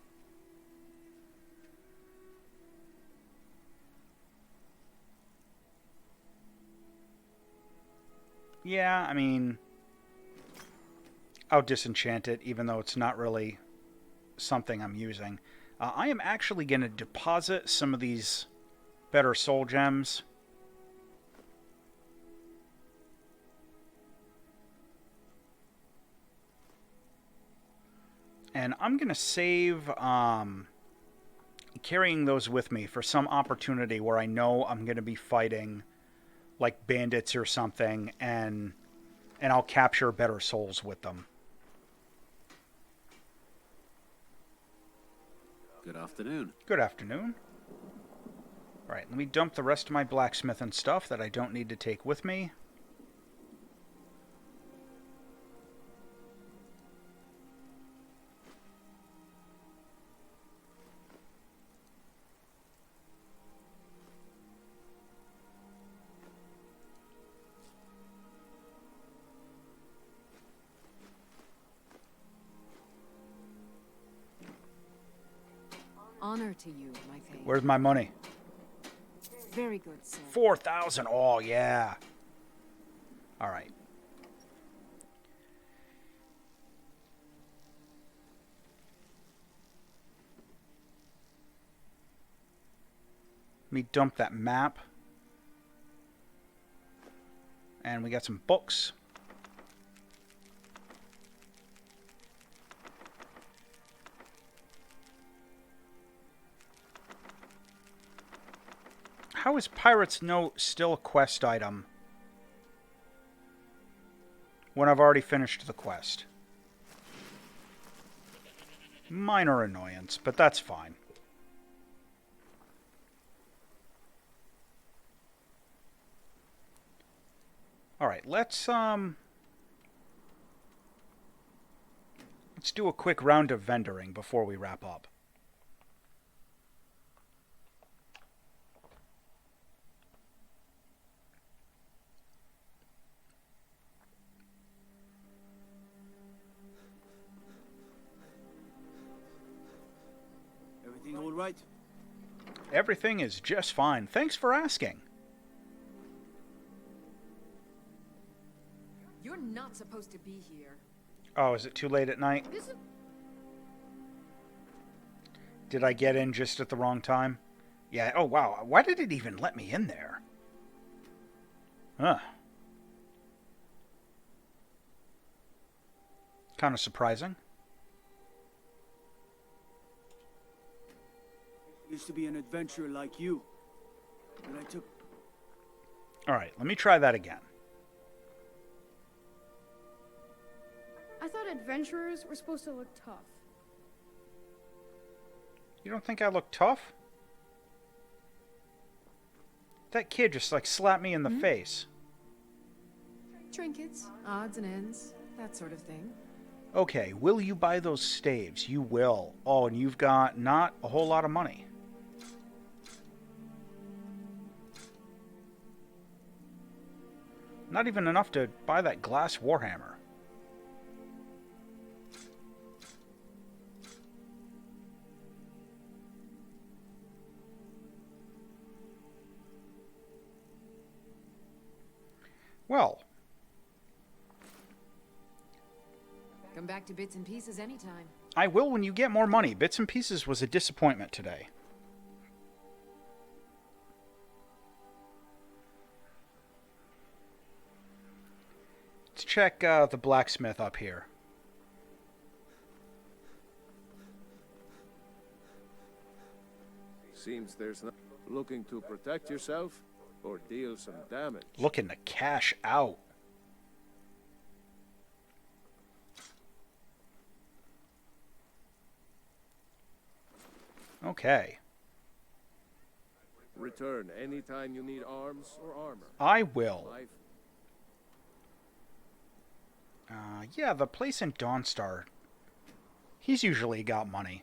Yeah, I mean, I'll disenchant it even though it's not really something I'm using. I am actually going to deposit some of these better soul gems. And I'm going to save carrying those with me for some opportunity where I know I'm going to be fighting like bandits or something, and I'll capture better souls with them. Good afternoon. Good afternoon. Alright, let me dump the rest of my blacksmith and stuff that I don't need to take with me. Honor to you, my faith. Where's my money? Very good, sir. 4,000. Oh, yeah. All right. Let me dump that map. And we got some books. How is Pirate's Note still a quest item when I've already finished the quest? Minor annoyance, but that's fine. Alright, let's do a quick round of vendoring before we wrap up. Everything all right? Everything is just fine. Thanks for asking. You're not supposed to be here. Oh, is it too late at night? Did I get in just at the wrong time? Yeah, oh wow. Why did it even let me in there? Huh. Kind of surprising. Used to be an adventurer like you, but I took... Alright, let me try that again. I thought adventurers were supposed to look tough. You don't think I look tough? That kid just, like, slapped me in the face. Trinkets, odds and ends, that sort of thing. Okay, will you buy those staves? You will. Oh, and you've got not a whole lot of money. Not even enough to buy that glass warhammer. Well, Come back to bits and pieces anytime. I will when you get more money. Bits and Pieces was a disappointment today. Let's check the blacksmith up here. Seems there's no looking to protect yourself or deal some damage. Looking to cash out. Okay. Return anytime you need arms or armor. I will. Life. Yeah, the place in Dawnstar. He's usually got money.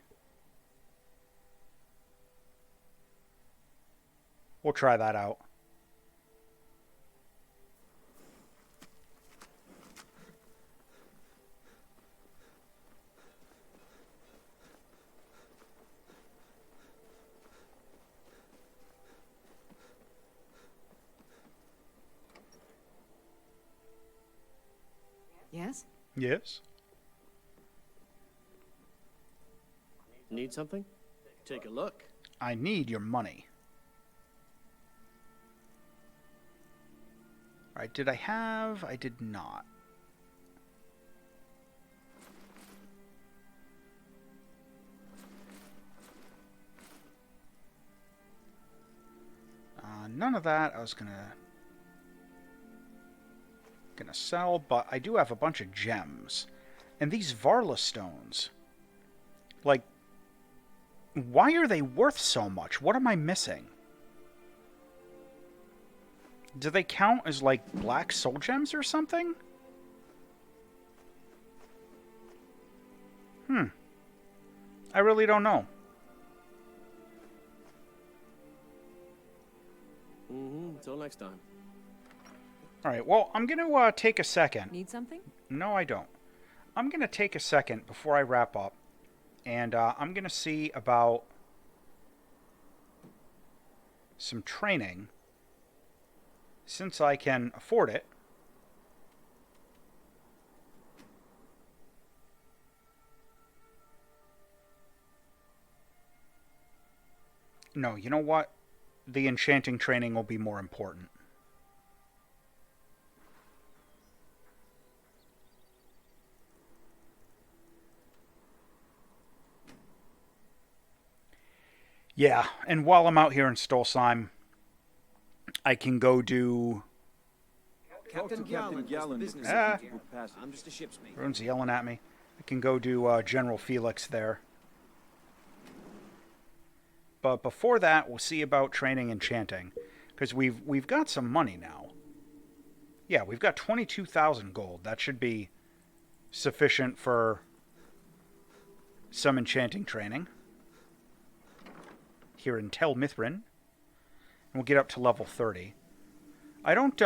We'll try that out. Yes? Yes? Need something? Take a look. I need your money. Alright, did I have? I did not. None of that I was gonna sell, but I do have a bunch of gems. And these Varla stones, like, why are they worth so much? What am I missing? Do they count as, like, black soul gems or something? I really don't know. Until next time. Alright, well, I'm going to take a second. Need something? No, I don't. I'm going to take a second before I wrap up, and I'm going to see about some training, since I can afford it. No, you know what? The enchanting training will be more important. Yeah, and while I'm out here in Stolsheim, I can go do... Captain Gallen. Business Ah. I'm just a ship's mate. Everyone's yelling at me. I can go do General Felix there. But before that, we'll see about training enchanting, because we've got some money now. Yeah, we've got 22,000 gold. That should be sufficient for some enchanting training here in Tel Mithrin. And we'll get up to level 30. I don't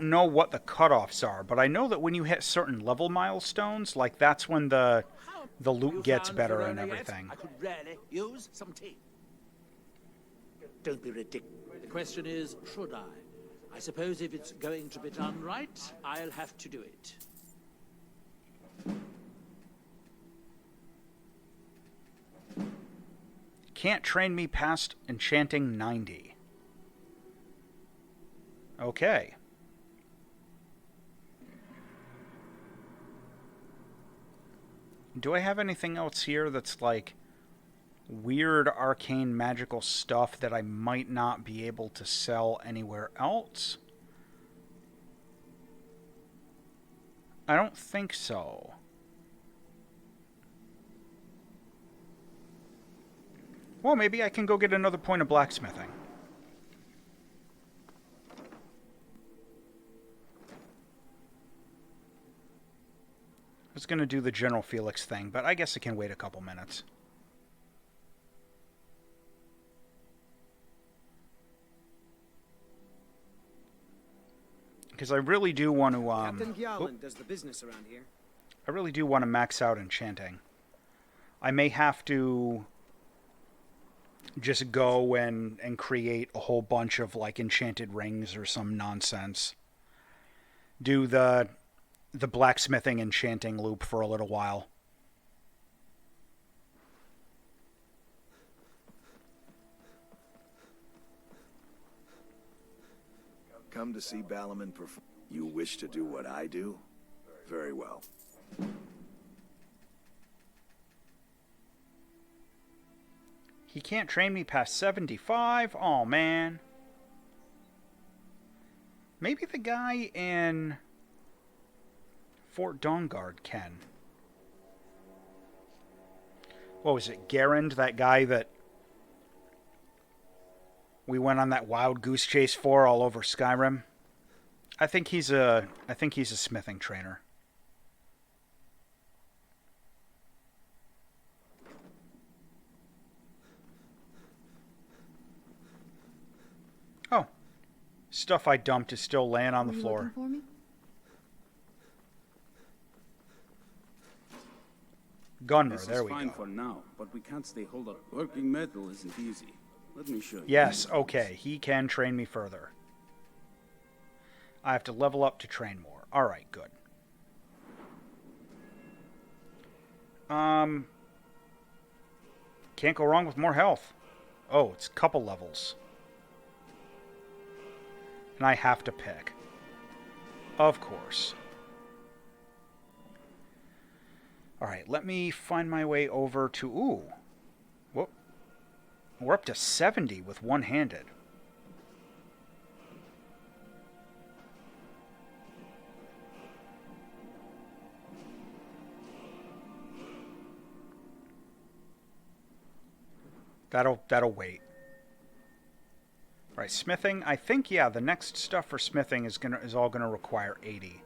know what the cutoffs are, but I know that when you hit certain level milestones, like that's when the loot gets better and everything. I could really use some tea. Don't be ridiculous. The question is, should I? I suppose if it's going to be done right, I'll have to do it. Can't train me past enchanting 90. Okay. Do I have anything else here that's like weird arcane magical stuff that I might not be able to sell anywhere else? I don't think so. Well, maybe I can go get another point of blacksmithing. I was going to do the General Felix thing, but I guess it can wait a couple minutes. Because I really do want to... Captain Gjallan does the business around here. I really do want to max out enchanting. I may have to just go and create a whole bunch of like enchanted rings or some nonsense. Do the blacksmithing enchanting loop for a little while. Come to see Balaman perform. You wish to do what I do? Very well. He can't train me past 75? Oh, man. Maybe the guy in Fort Dawnguard can. What was it? Garand, that guy that we went on that wild goose chase for all over Skyrim? I think he's a smithing trainer. Oh. Stuff I dumped is still laying on the floor. For me? Gunner, there we This is fine go. for now, but we can't stay hold up. Working metal isn't easy. Let me show you. Yes, okay, he can train me further. I have to level up to train more. Alright, good. Can't go wrong with more health. Oh, it's a couple levels. And I have to pick. Of course. Alright, let me find my way over to... Ooh. Whoop. We're up to 70 with one-handed. That'll wait. All right, smithing. I think, yeah, the next stuff for smithing is all gonna require 80.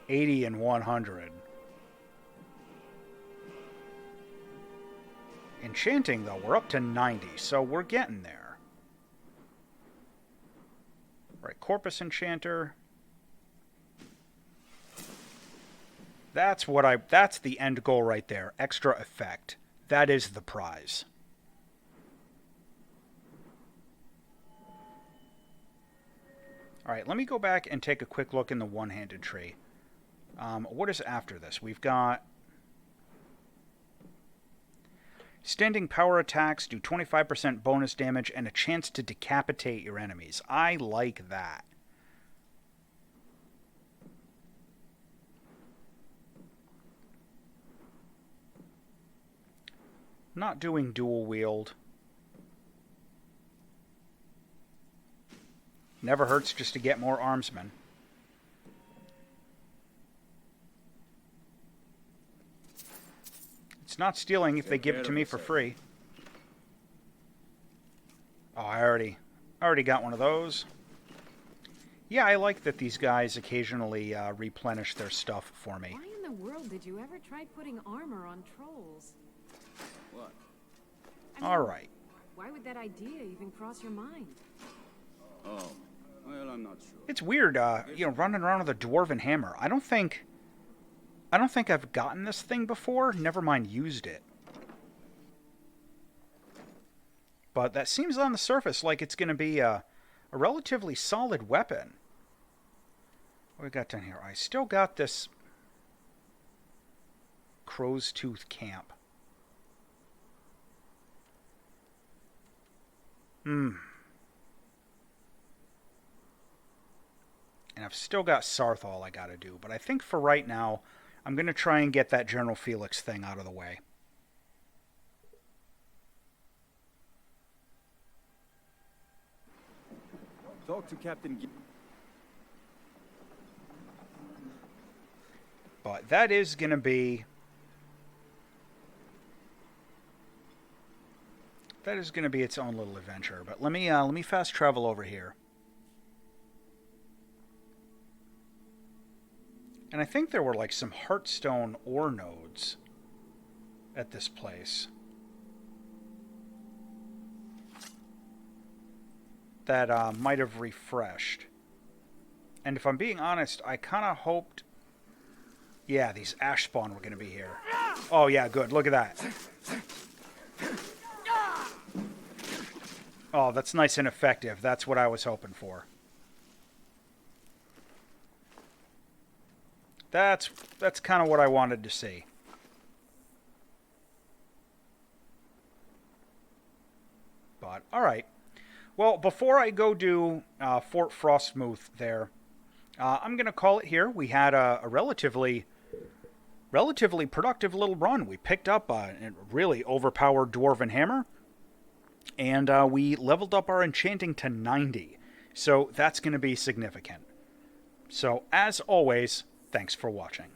80 and 100. Enchanting, though, we're up to 90, so we're getting there. All right, Corpus Enchanter. That's the end goal right there. Extra effect. That is the prize. All right, let me go back and take a quick look in the one-handed tree. What is after this? We've got standing power attacks, do 25% bonus damage, and a chance to decapitate your enemies. I like that. Not doing dual wield. Never hurts just to get more armsmen. It's not stealing if they give it to me for free. Oh, I already got one of those. Yeah, I like that these guys occasionally replenish their stuff for me. Why in the world did you ever try putting armor on trolls? What? All right. Why would that idea even cross your mind? Oh, well, I'm not sure. It's weird, running around with a dwarven hammer. I don't think I've gotten this thing before, never mind used it. But that seems on the surface like it's going to be a relatively solid weapon. What we got down here? I still got this Crow's Tooth Camp. And I've still got Sarthal I gotta do, but I think for right now, I'm gonna try and get that General Felix thing out of the way. Talk to Captain But that is gonna be That is going to be its own little adventure. But let me fast travel over here. And I think there were like some Heartstone ore nodes at this place that might have refreshed. And if I'm being honest, I kind of hoped... Yeah, these ash spawn were going to be here. Oh yeah, good. Look at that. Oh, that's nice and effective. That's what I was hoping for. That's kind of what I wanted to see. But, alright. Well, before I go do Fort Frostmouth there, I'm going to call it here. We had a relatively productive little run. We picked up a really overpowered Dwarven Hammer, and we leveled up our enchanting to 90. So that's going to be significant. So, as always, thanks for watching.